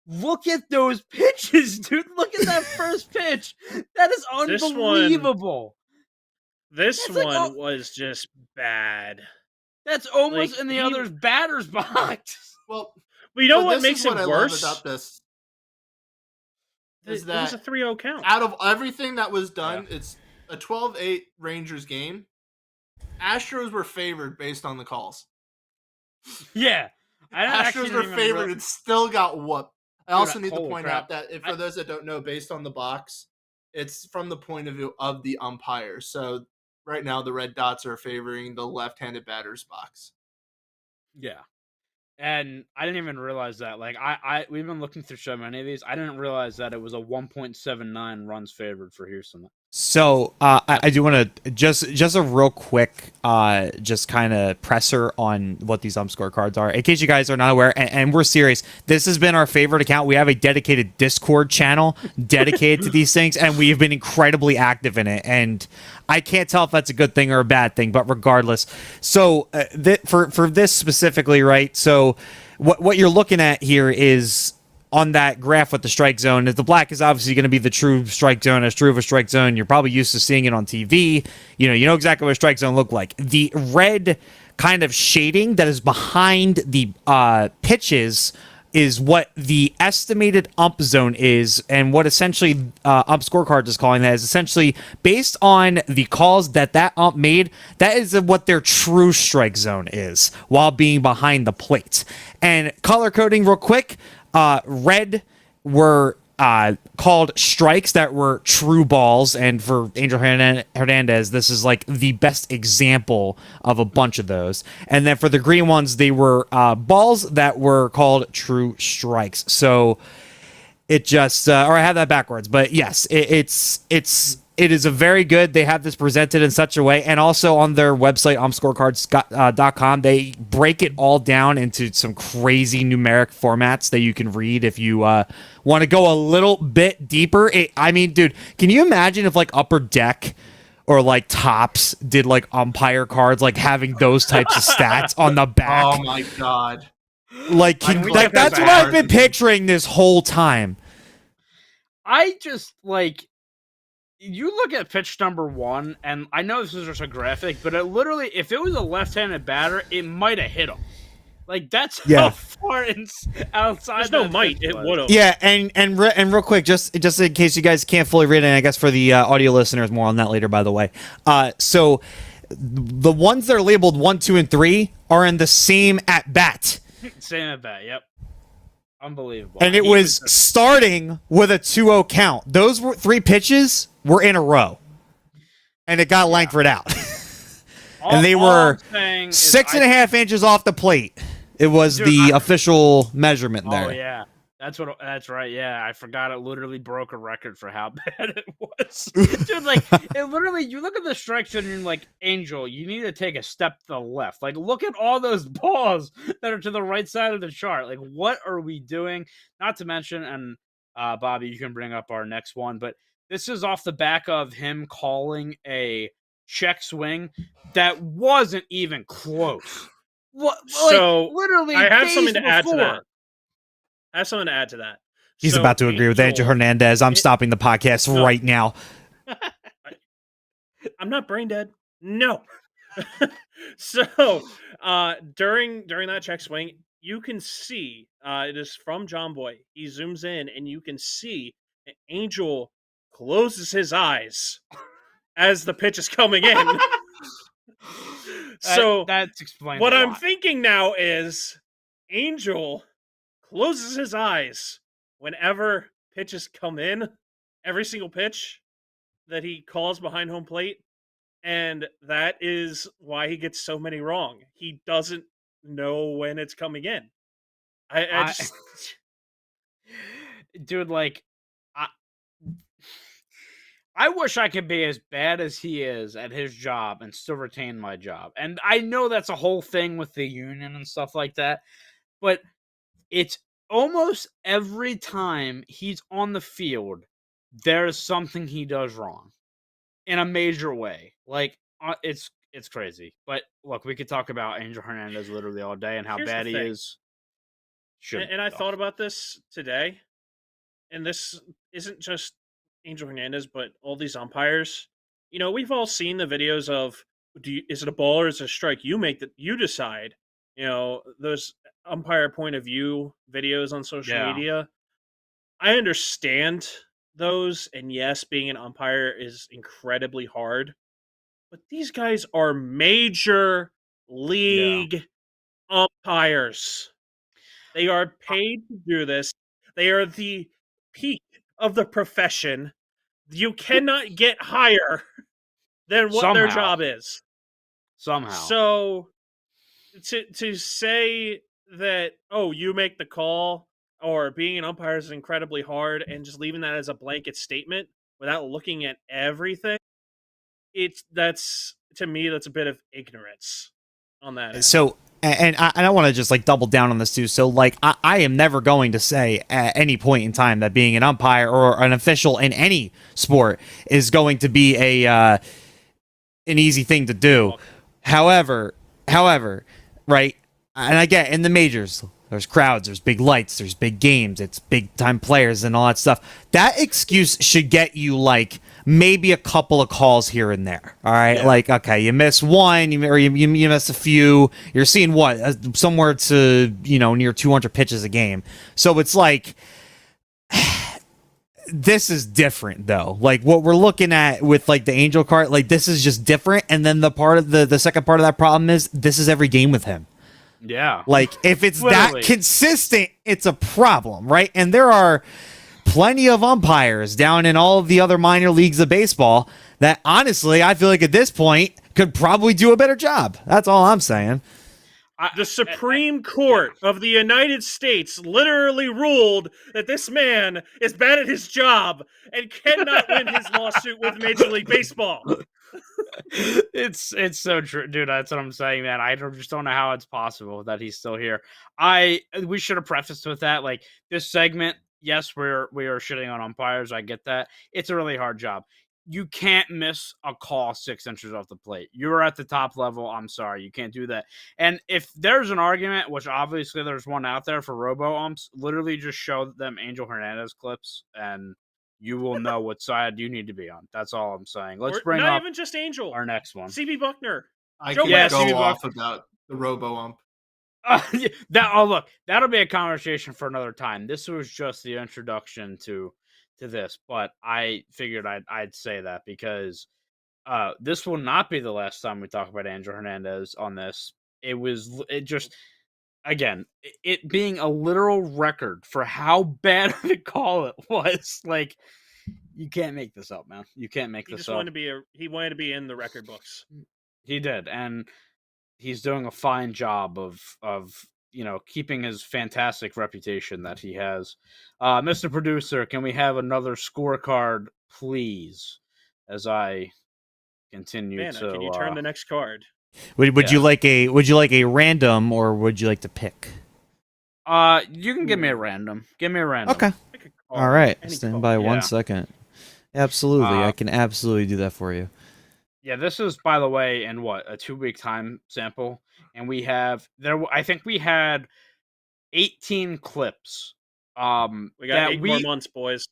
Look at those pitches, dude. Look at that first pitch. That is unbelievable. This one was just bad. That's almost in the other batter's box. Well, you know what makes it worse? I love about this is that it was a 3-0 count. Out of everything that was done, it's a 12-8 Rangers game. Astros were favored based on the calls. Yeah. Astros were favored and still got whooped. I also need to point out that for those that don't know, based on the box, it's from the point of view of the umpire. So right now the red dots are favoring the left-handed batter's box. Yeah. And I didn't even realize that. Like, we've been looking through so many of these. I didn't realize that it was a 1.79 runs favored for Houston. So I do want to just a real quick just kind of presser on what these ump scorecards are. In case you guys are not aware, and we're serious, this has been our favorite account. We have a dedicated Discord channel dedicated to these things, and we've been incredibly active in it. And I can't tell if that's a good thing or a bad thing, but regardless. So for this specifically, right? So what you're looking at here is on that graph with the strike zone, the black is obviously going to be the true strike zone, as true of a strike zone. You're probably used to seeing it on TV. You know exactly what a strike zone look like. The red kind of shading that is behind the pitches is what the estimated ump zone is, and what essentially ump scorecard is calling that is essentially based on the calls that ump made. That is what their true strike zone is while being behind the plate. And color coding real quick. Red were called strikes that were true balls, and for Angel Hernandez, this is like the best example of a bunch of those. And then for the green ones, they were balls that were called true strikes. So it just, or I have that backwards, but yes, it's It is a very good. They have this presented in such a way, and also on their website, umpscorecards.com, they break it all down into some crazy numeric formats that you can read if you want to go a little bit deeper. I mean, dude, can you imagine if like Upper Deck or like Tops did like umpire cards, like having those types of stats on the back? Oh my god! Like, that's what I've been picturing this whole time. I just like. You look at pitch number 1, and I know this is just a graphic, but it literally, if it was a left-handed batter, it might have hit him. Like, that's how far outside. There's no might. It would have. Yeah, and real quick, just in case you guys can't fully read it, and I guess for the audio listeners, more on that later, by the way. So the ones that are labeled 1, 2, and 3 are in the same at bat. Same at bat. Yep. Unbelievable. And it was starting with a 2-0 count. Those 3 pitches were in a row, and it got Langford out. And they were 6.5 inches off the plate. It was the official measurement there. Oh yeah, that's right. Yeah, I forgot. It literally broke a record for how bad it was. Dude, like it literally. You look at the strike zone and you're like, Angel, you need to take a step to the left. Like, look at all those balls that are to the right side of the chart. Like, what are we doing? Not to mention, and Bobby, you can bring up our next one, but this is off the back of him calling a check swing that wasn't even close. What? So like, literally, I have something to add to that. He's about to agree with Angel Hernandez. I'm stopping the podcast right now. I'm not brain dead. No. So during that check swing, you can see it is from John Boy. He zooms in, and you can see that Angel closes his eyes as the pitch is coming in. So that's explained. What I'm thinking now is Angel closes his eyes whenever pitches come in, every single pitch that he calls behind home plate, and that is why he gets so many wrong. He doesn't know when it's coming in. I just dude, like I wish I could be as bad as he is at his job and still retain my job. And I know that's a whole thing with the union and stuff like that, but it's almost every time he's on the field, there's something he does wrong in a major way. Like, it's crazy. But look, we could talk about Angel Hernandez literally all day and how bad he is. And I thought about this today, and this isn't just Angel Hernandez, but all these umpires. You know, we've all seen the videos of is it a ball or is it a strike? You decide. You know, those umpire point of view videos on social media. I understand those, and yes, being an umpire is incredibly hard. But these guys are major league umpires. They are paid to do this. They are the peak of the profession. You cannot get higher than what their job is. Somehow. So to say that, oh, you make the call, or being an umpire is incredibly hard, and just leaving that as a blanket statement without looking at everything, that's to me, that's a bit of ignorance on that end. So, and I want to just like double down on this too. So like, I am never going to say at any point in time that being an umpire or an official in any sport is going to be an easy thing to do. However, right? And I get in the majors, there's crowds, there's big lights, there's big games, it's big time players and all that stuff. That excuse should get you like maybe a couple of calls here and there. All right. Yeah. Like, okay, you miss one, you miss a few, you're seeing what, somewhere to, near 200 pitches a game. So it's like, this is different though. Like what we're looking at with like the Angel card, like this is just different. And then the second part of that problem is this is every game with him. Yeah. Like if it's that consistent, it's a problem, right? And there are plenty of umpires down in all of the other minor leagues of baseball that honestly, I feel like at this point could probably do a better job. That's all I'm saying. The Supreme Court of the United States literally ruled that this man is bad at his job and cannot win his lawsuit with Major League Baseball. It's so true, dude. That's what I'm saying, man. Just don't know how it's possible that he's still here. We should have prefaced with that, like, this segment. Yes, we are shitting on umpires. I get that. It's a really hard job. You can't miss a call 6 inches off the plate. You're at the top level. I'm sorry, you can't do that. And if there's an argument, which obviously there's one out there for robo umps, literally just show them Angel Hernandez clips and you will know what side you need to be on. That's all I'm saying. Let's bring not up even just Angel. our next one. CB Buckner. I Joe could West. go off about the robo ump. Look, that'll be a conversation for another time. This was just the introduction to this, but I figured I'd say that because this will not be the last time we talk about Angel Hernandez on this. It being a literal record for how bad of a call it was. Like, you can't make this up, man. You can't make this up. He wanted to be in the record books. He did, and he's doing a fine job of keeping his fantastic reputation that he has. Mr. Producer, can we have another scorecard, please? As I continue Vanna, to. Can you turn the next card? Would you like a random or would you like to pick? You can give me a random. Give me a random. Okay. Pick a card. All right. Any Stand card. by Yeah. 1 second. Absolutely, I can absolutely do that for you. Yeah, this is, by the way, in a 2-week time sample, and I think we had 18 clips. We got 8 more months, boys.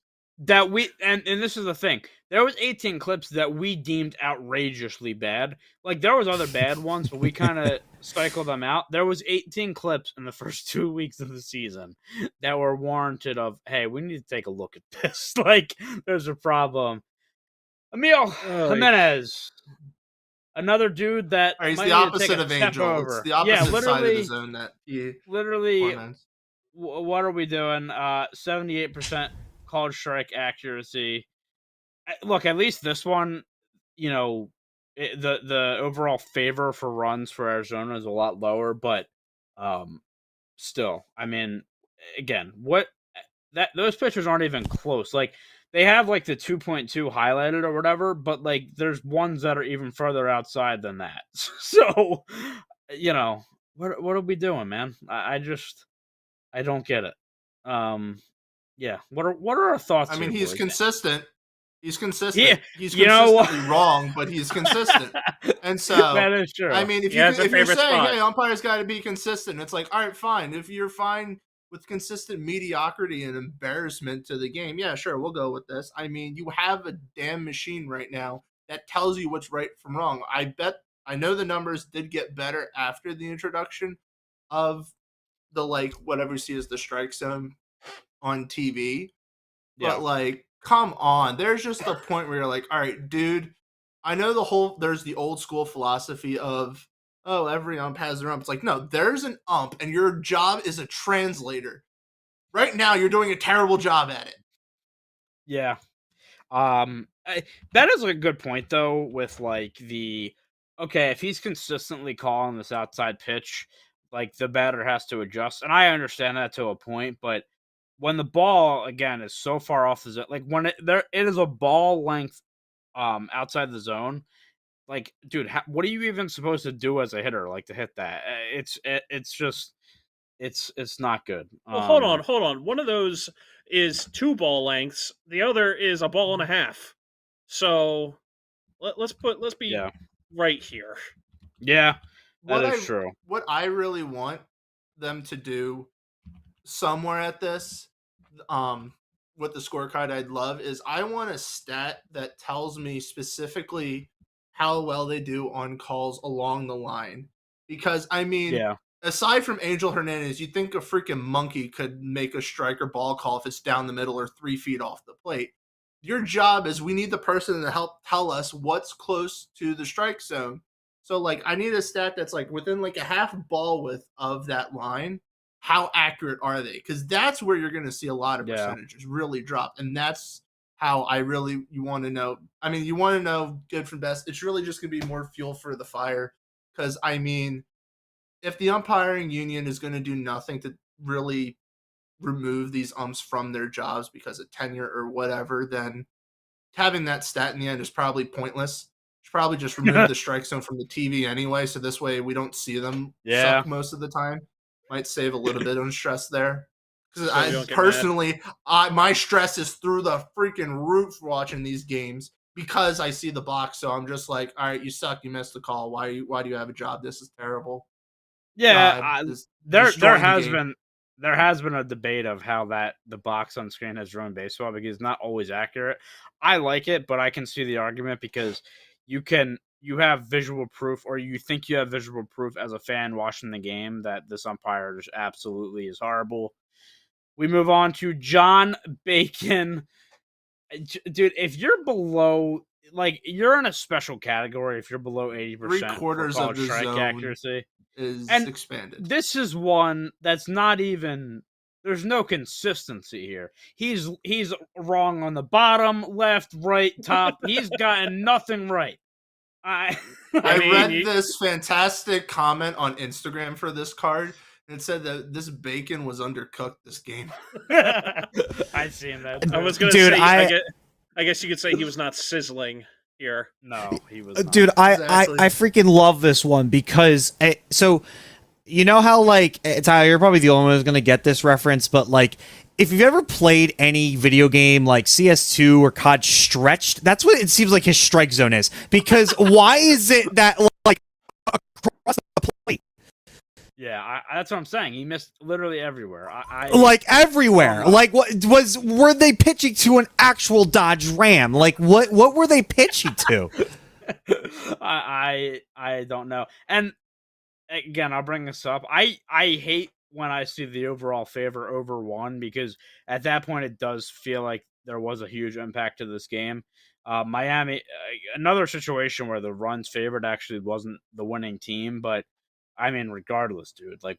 And this is the thing. There was 18 clips that we deemed outrageously bad. Like, there was other bad ones, but we kind of cycled them out. There was 18 clips in the first 2 weeks of the season that were warranted of, hey, we need to take a look at this. Like, there's a problem. Emil Jimenez, another dude that He's might the need to opposite take a of step Angel. over. It's the opposite side of literally, the zone that he literally. torments. What are we doing? 78% called strike accuracy. Look, at least this one, the overall favor for runs for Arizona is a lot lower, but still, I mean, again, those pitchers aren't even close. Like, they have like the 2.2 highlighted or whatever, but like there's ones that are even further outside than that. So, what are we doing, man? I don't get it. Yeah. What are our thoughts? I mean, here, he's boys? consistent. He's consistent. Yeah, He's you know what? consistently wrong, but he's consistent. And so that is true. I mean, if He has a you're favorite saying, spot. hey, umpires got to be consistent, it's like, all right, fine. If you're fine with consistent mediocrity and embarrassment to the game, yeah, sure, we'll go with this. I mean, you have a damn machine right now that tells you what's right from wrong. I know the numbers did get better after the introduction of the, like, whatever you see as the strike zone on TV. Yeah. But, like, come on. There's just a point where you're like, all right, dude, I know there's the old school philosophy of, oh, every ump has their ump. It's like, no, there's an ump and your job is a translator. Right now, you're doing a terrible job at it. Yeah. That is a good point, though, with like if he's consistently calling this outside pitch, like, the batter has to adjust. And I understand that to a point, but when the ball, again, is so far off the zone, like when it is a ball length outside the zone, like, dude, what are you even supposed to do as a hitter, like, to hit that? It's just it's not good. Well, hold on. One of those is 2 ball lengths. The other is a ball and a half. So let's be right here. Yeah, that is true. What I really want them to do somewhere at this, with the scorecard, I'd love is I want a stat that tells me specifically how well they do on calls along the line. Because, I mean, aside from Angel Hernandez, you'd think a freaking monkey could make a striker ball call if it's down the middle or 3 feet off the plate. Your job is we need the person to help tell us what's close to the strike zone. So, like, I need a stat that's, like, within, like, a half ball width of that line. How accurate are they? Because that's where you're going to see a lot of percentages really drop. And that's how you want to know. I mean, you want to know good from best. It's really just going to be more fuel for the fire. Because, I mean, if the umpiring union is going to do nothing to really remove these umps from their jobs because of tenure or whatever, then having that stat in the end is probably pointless. Should probably just remove the strike zone from the TV anyway, so this way we don't see them Yeah. suck most of the time. Might save a little bit on stress there. Because So we I don't get personally, my stress is through the freaking roof watching these games because I see the box. So I'm just like, all right, you suck, you missed the call. Why do you have a job? This is terrible. Yeah, God, this there destroying the has game. been a debate of how that the box on screen has ruined baseball because it's not always accurate. I like it, but I can see the argument because you have visual proof, or you think you have visual proof as a fan watching the game that this umpire just absolutely is horrible. We move on to John Bacon. Dude, if you're below, like, you're in a special category if you're below 80% for 3/4 of called the strike zone accuracy. is And expanded. this is one that's not even, there's no consistency here. He's wrong on the bottom, left, right, top. He's gotten nothing right. I I mean, read this fantastic comment on Instagram for this card, and it said that this bacon was undercooked this game. I seen that. I Too. was gonna Dude, say, I I guess you could say he was not sizzling here. No, he was not. dude, Exactly. I freaking love this one because so you know how like Tyler, you're probably the only one who's gonna get this reference, but like if you've ever played any video game like CS2 or COD Stretched, that's what it seems like his strike zone is. Because why is it that like across the plate, Yeah, that's what I'm saying. He missed literally everywhere. like everywhere? Like were they pitching to an actual Dodge Ram? Like what were they pitching to? I don't know. And again, I'll bring this up. I hate when I see the overall favor over one because at that point it does feel like there was a huge impact to this game. Miami, another situation where the runs favored actually wasn't the winning team, but I mean, regardless, dude, like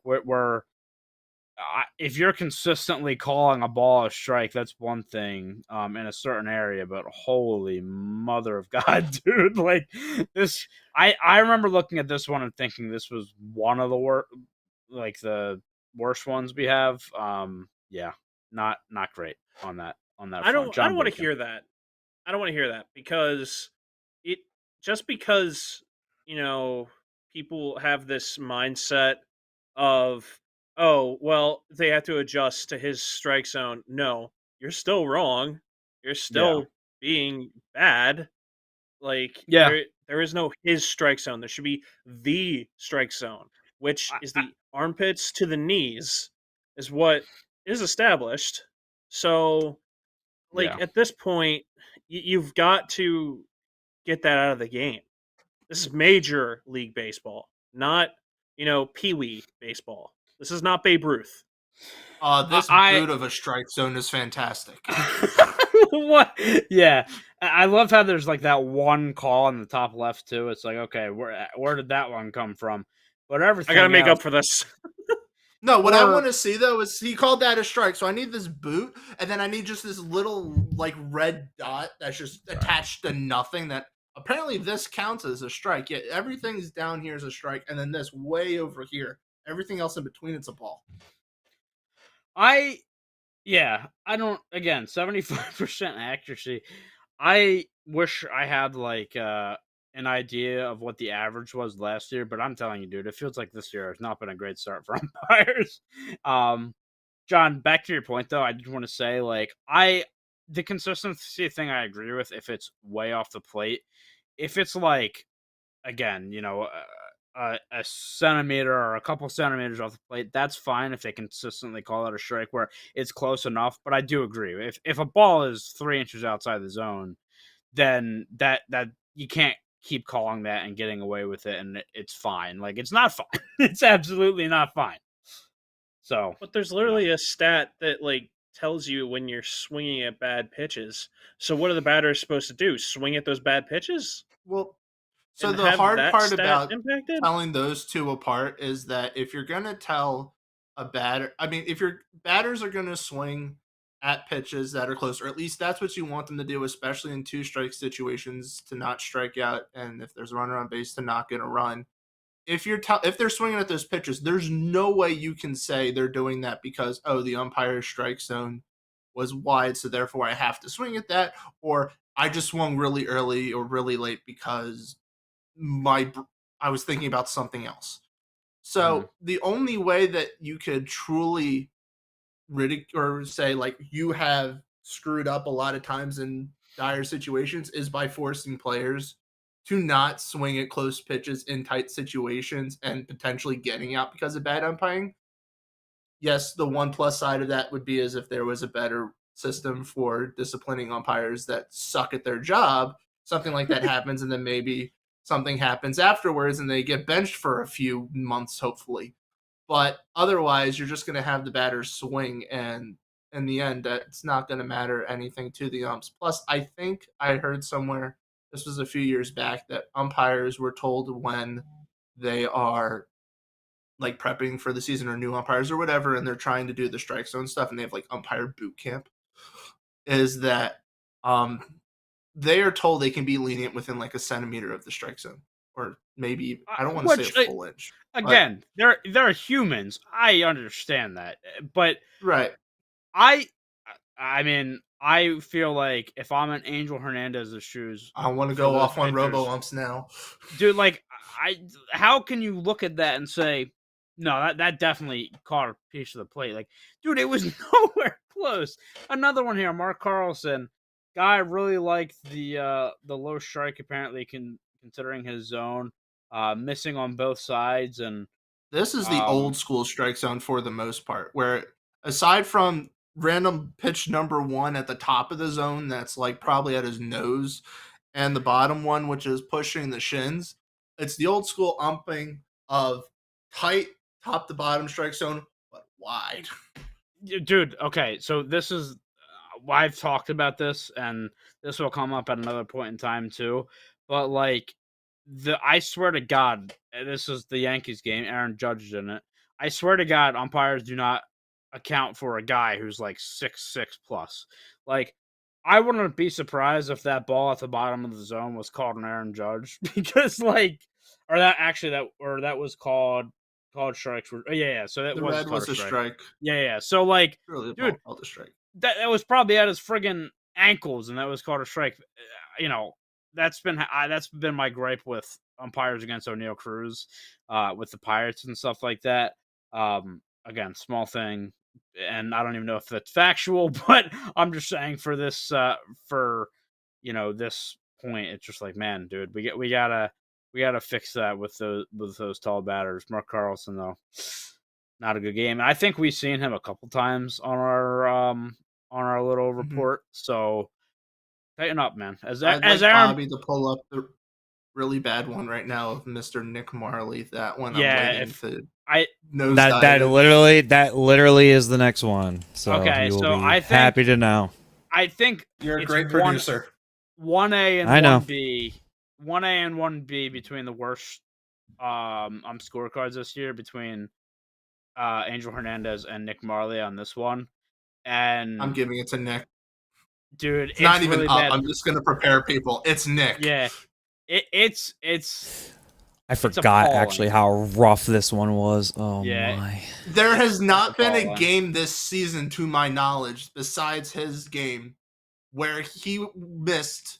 if you're consistently calling a ball a strike, that's one thing in a certain area, but holy mother of God, dude, like this, I remember looking at this one and thinking this was one of the the worst ones we have. Yeah, not great on that I front. don't John want to Bacon. hear that. I don't want to hear that because it just because people have this mindset of, oh, well, they have to adjust to his strike zone. No, you're still wrong. You're Yeah, still being bad. Like yeah. there is no his strike zone. There should be the strike zone, which is the armpits to the knees, is what is established. So, like Yeah. at this point, you've got to get that out of the game. This is Major League Baseball, not Pee Wee baseball. This is not Babe Ruth. This I boot of a strike zone is fantastic. what? Yeah, I love how there's like that one call in the top left too. It's like, okay, where did that one come from? But I everything got to make else, up for this. No, what I or want to see though is he called that a strike, so I need this boot, and then I need just this little like red dot that's just attached to nothing. That apparently this counts as a strike. Yet everything's down here is a strike, and then this way over here, everything else in between, it's a ball. yeah, I don't. Again, 75% accuracy. I wish I had like an idea of what the average was last year, but I'm telling you, dude, it feels like this year has not been a great start for umpires. John, back to your point though, I just want to say like the consistency thing I agree with if it's way off the plate. If it's like again, a centimeter or a couple centimeters off the plate, that's fine if they consistently call it a strike where it's close enough. But I do agree. If a ball is 3 inches outside the zone, then that you can't keep calling that and getting away with it, and it's fine. Like it's not fine. It's absolutely not fine. So, But there's literally a stat that like tells you when you're swinging at bad pitches. So what are the batters supposed to do? Swing at those bad pitches Well, so and the have hard that part stat about impacted? telling those two apart is that if you're gonna tell a batter, I mean, if your batters are gonna swing at pitches that are close, or at least that's what you want them to do, especially in two strike situations, to not strike out, and if there's a runner on base, to not get a run. if they're swinging at those pitches, there's no way you can say they're doing that because the umpire's strike zone was wide, so therefore I have to swing at that, or I just swung really early or really late because I was thinking about something else. So the only way that you could truly or say like you have screwed up a lot of times in dire situations is by forcing players to not swing at close pitches in tight situations and potentially getting out because of bad umpiring. Yes, the one plus side of that would be as if there was a better system for disciplining umpires that suck at their job. Something like that happens, and then maybe something happens afterwards and they get benched for a few months, hopefully. But otherwise, you're just going to have the batters swing, and in the end, that's not going to matter anything to the umps. Plus, I think I heard somewhere, this was a few years back, that umpires were told when they are like prepping for the season or new umpires or whatever, and they're trying to do the strike zone stuff, and they have like umpire boot camp, is that they are told they can be lenient within like a centimeter of the strike zone, or maybe I don't want to say a full inch. Again, they're humans. I understand that, but Right. I mean, I feel like if I'm in Angel Hernandez's shoes, I want to go off on robo umps now, dude. Like, how can you look at that and say, no, that definitely caught a piece of the plate? Like, dude, it was nowhere close. Another one here, Mark Carlson. Guy really liked the low strike. Apparently, considering his zone, missing on both sides, and this is the old school strike zone for the most part, where aside from random pitch number 1 at the top of the zone, that's like probably at his nose, and the bottom one, which is pushing the shins, it's the old school umping of tight top to bottom strike zone, but wide. Dude, okay, so this is I've talked about this, and this will come up at another point in time too. But like I swear to God, this is the Yankees game. Aaron Judge is in it. I swear to God, umpires do not account for a guy who's like 6'6" plus. Like, I wouldn't be surprised if that ball at the bottom of the zone was called an Aaron Judge because that was called strikes. Yeah. So that the red was a strike. Yeah. So like, really, dude, called a strike. That was probably at his friggin' ankles, and that was called a strike. You know, that's been my gripe with umpires against O'Neal Cruz, with the Pirates and stuff like that. Again, small thing, and I don't even know if that's factual, but I'm just saying for this, this point, it's just like, man, dude, we gotta fix that with those tall batters. Mark Carlson, though, not a good game. And I think we've seen him a couple times on our little report. So tighten up, man. As Aaron, Bobby to pull up the really bad one right now of Mr. Nick Marley. That one, yeah. That literally is the next one. So okay, you will so be I think, happy to know. I think you're a great producer. 1A and I know. 1B, 1A and 1B between the worst scorecards this year between Angel Hernandez and Nick Marley on this one. And I'm giving it to Nick. Dude, it's not even really up. bad. I'm just gonna prepare people. It's Nick. Yeah, it's. I forgot actually how rough this one was. Oh yeah. my! There has not been a game this season, to my knowledge, besides his game, where he missed,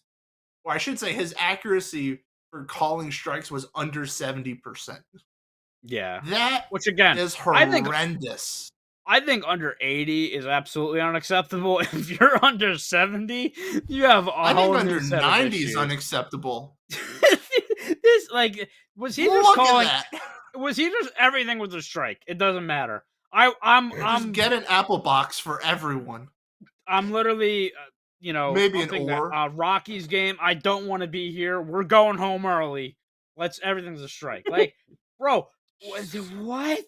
or I should say, his accuracy for calling strikes was under 70%. Yeah, that which again is horrendous. I think under 80 is absolutely unacceptable. If you're under 70, you have I think under 90 is unacceptable. This, like, was he just calling? Was he just everything was a strike? It doesn't matter. I'm just get an apple box for everyone. I'm literally, maybe an or Rockies game. I don't want to be here. We're going home early. Everything's a strike. Like, bro, what?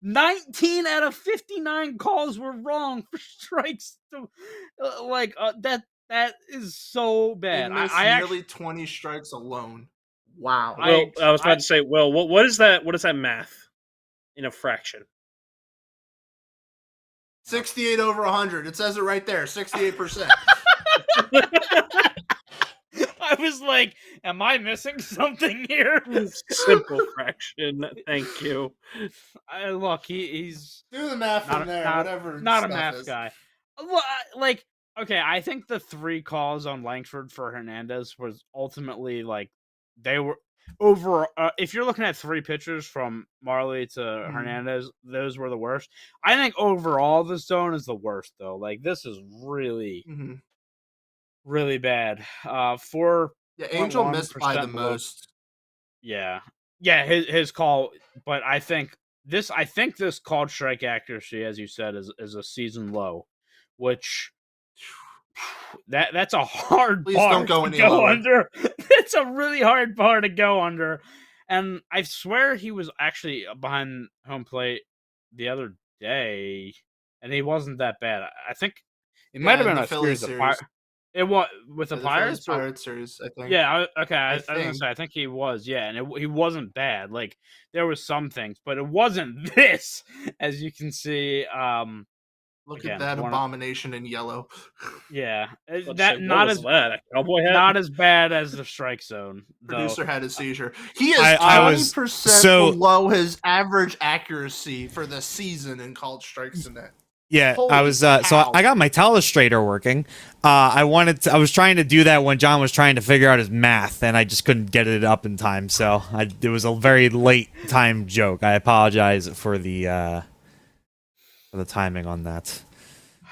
19 out of 59 calls were wrong for strikes. That is so bad. I nearly 20 strikes alone. Wow. Well, I was about to say, Will, what is that? What is that math in a fraction? 68 over 100. It says it right there. 68%. I was like, am I missing something here? Simple fraction. Thank you. Look, he's Do the math not from there, not whatever not a stuff math is. guy. Well, like, okay, I think the 3 calls on Langford for Hernandez was ultimately like they were over. If you're looking at 3 pitchers from Marley to Hernandez, those were the worst. I think overall the zone is the worst though. Like this is really Mm-hmm. really bad. 4.1% Yeah, Angel missed by the below. most. Yeah, yeah, his call, but I think this called strike accuracy, as you said, is a season low, which that's a hard Please bar don't go to any go lower. under. It's a really hard bar to go under, and I swear he was actually behind home plate the other day, and he wasn't that bad. I think it might have in been the a Phillies series of series. it was with the The Phillies Pirates. Pirates series, I think. Yeah, okay. I was gonna think. say, I think he was. Yeah, and he wasn't bad. Like there was some things, but it wasn't this, as you can see. Look Again, at that abomination in yellow. yeah, Let's that say, what was that? A cowboy hat? not as bad as the strike zone. Producer had a seizure. He is I was 20% below his average accuracy for the season in called strikes in that. Yeah, Holy I was so cow. I got my telestrator working. I was trying to do that when John was trying to figure out his math, and I just couldn't get it up in time. So it was a very late time joke. I apologize for the timing on that.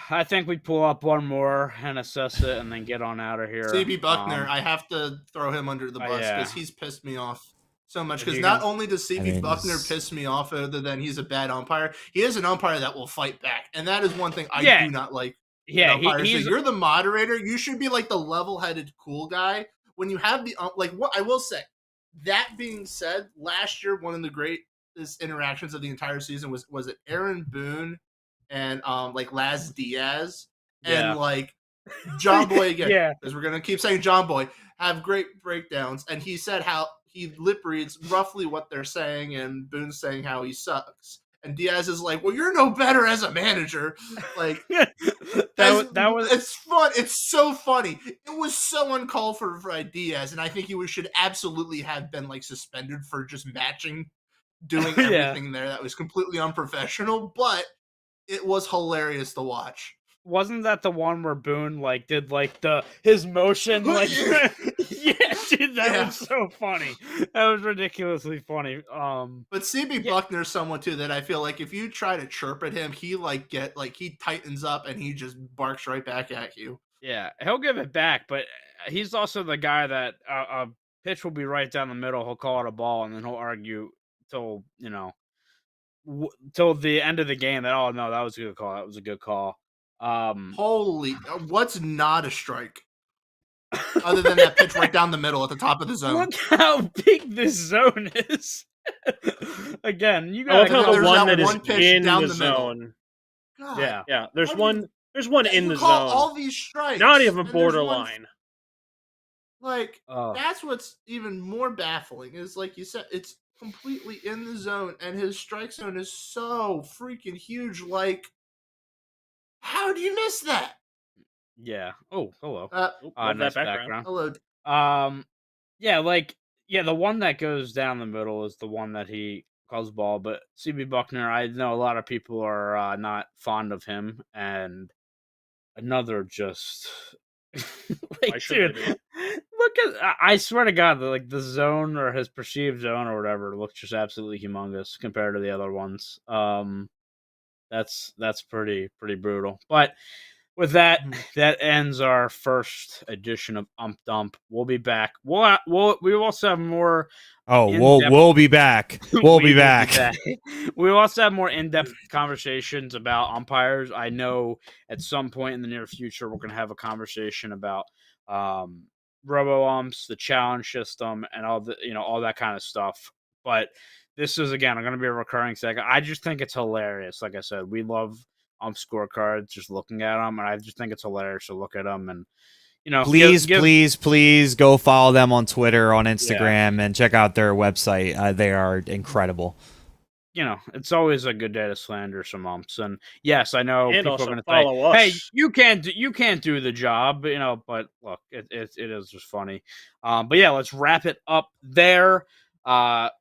I think we pull up one more and assess it, and then get on out of here. CB Buckner, I have to throw him under the bus because he's pissed me off so much. Because not only does CB Buckner piss me off, other than he's a bad umpire, he is an umpire that will fight back, and that is one thing I do not like. Yeah, so you're the moderator. You should be like the level-headed, cool guy. When you have the what I will say. That being said, last year one of the greatest interactions of the entire season was it Aaron Boone and like Laz Diaz and like John Boy again, because we're gonna keep saying John Boy have great breakdowns, and he said how he lip reads roughly what they're saying, and Boone's saying how he sucks, and Diaz is like, "Well, you're no better as a manager." Like that was it's fun. It's so funny. It was so uncalled for by Diaz, and I think he should absolutely have been like suspended for just matching, doing everything there. That was completely unprofessional, but it was hilarious to watch. Wasn't that the one where Boone like did like his motion like yeah, dude, that was so funny. That was ridiculously funny. But CB Buckner's someone too that I feel like if you try to chirp at him, he he tightens up and he just barks right back at you. Yeah, he'll give it back, but he's also the guy that a pitch will be right down the middle. He'll call it a ball, and then he'll argue till till the end of the game that no, that was a good call. That was a good call. Holy, what's not a strike? Other than that pitch right down the middle at the top of the zone. Look how big this zone is. Again, you got the one that is in the zone. God, yeah. There's one in the zone. All these strikes. Not even borderline. That's what's even more baffling is like you said, it's completely in the zone, and his strike zone is so freaking huge. Like, how do you miss that? Yeah. Oh, hello. Nice background. Hello. Yeah, the one that goes down the middle is the one that he calls ball. But CB Buckner, I know a lot of people are not fond of him, and another just like, dude, look at. I swear to God, the zone or his perceived zone or whatever looks just absolutely humongous compared to the other ones. That's pretty brutal, but. With that, that ends our first edition of Ump Dump. We'll be back. We also have more. We'll be back. We'll be back. We also have more in-depth conversations about umpires. I know at some point in the near future we're going to have a conversation about robo-umps, the challenge system, and all that kind of stuff. But this is again going to be a recurring segment. I just think it's hilarious. Like I said, we love scorecards, just looking at them, and I just think it's hilarious to look at them. And please go follow them on Twitter, on Instagram, and check out their website. They are incredible. it's always a good day to slander some umps. And yes, I know And people are also going to follow say, "Hey, us. you can't do the job," But look, it is just funny. But yeah, let's wrap it up there. I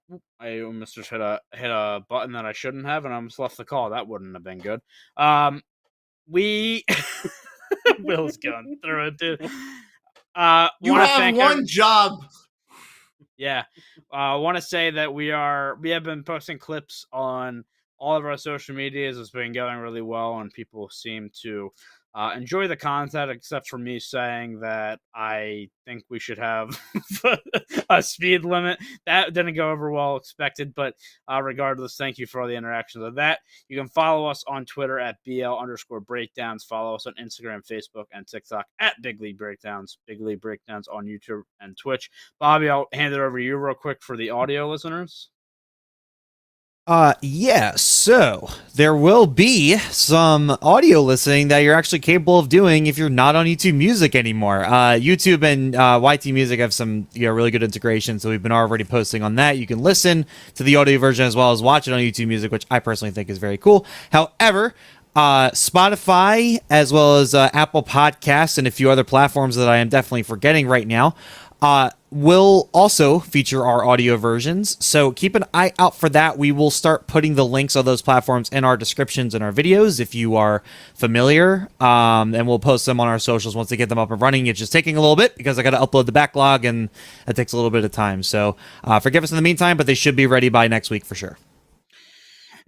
almost just hit a button that I shouldn't have, and I almost left the call. That wouldn't have been good. We Will's going through it, dude. You Wanna have thank one job. Yeah. I want to say that we have been posting clips on all of our social medias. It's been going really well, and people seem to enjoy the content, except for me saying that I think we should have a speed limit. That didn't go over well expected, but regardless, thank you for all the interactions of that. You can follow us on Twitter at BL_breakdowns. Follow us on Instagram, Facebook, and TikTok at Big League Breakdowns. Big League Breakdowns on YouTube and Twitch. Bobby, I'll hand it over to you real quick for the audio listeners. Yeah, so there will be some audio listening that you're actually capable of doing if you're not on YouTube Music anymore. YouTube and YT Music have some really good integration, so we've been already posting on that. You can listen to the audio version as well as watch it on YouTube Music, which I personally think is very cool. However, Spotify as well as Apple Podcasts and a few other platforms that I am definitely forgetting right now will also feature our audio versions. So keep an eye out for that. We will start putting the links of those platforms in our descriptions in our videos if you are familiar. And we'll post them on our socials once they get them up and running. It's just taking a little bit because I got to upload the backlog and it takes a little bit of time. So forgive us in the meantime, but they should be ready by next week for sure.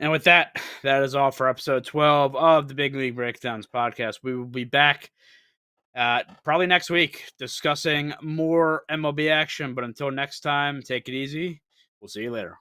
And with that is all for episode 12 of the Big League Breakdowns podcast. We will be back probably next week discussing more MLB action. But until next time, take it easy. We'll see you later.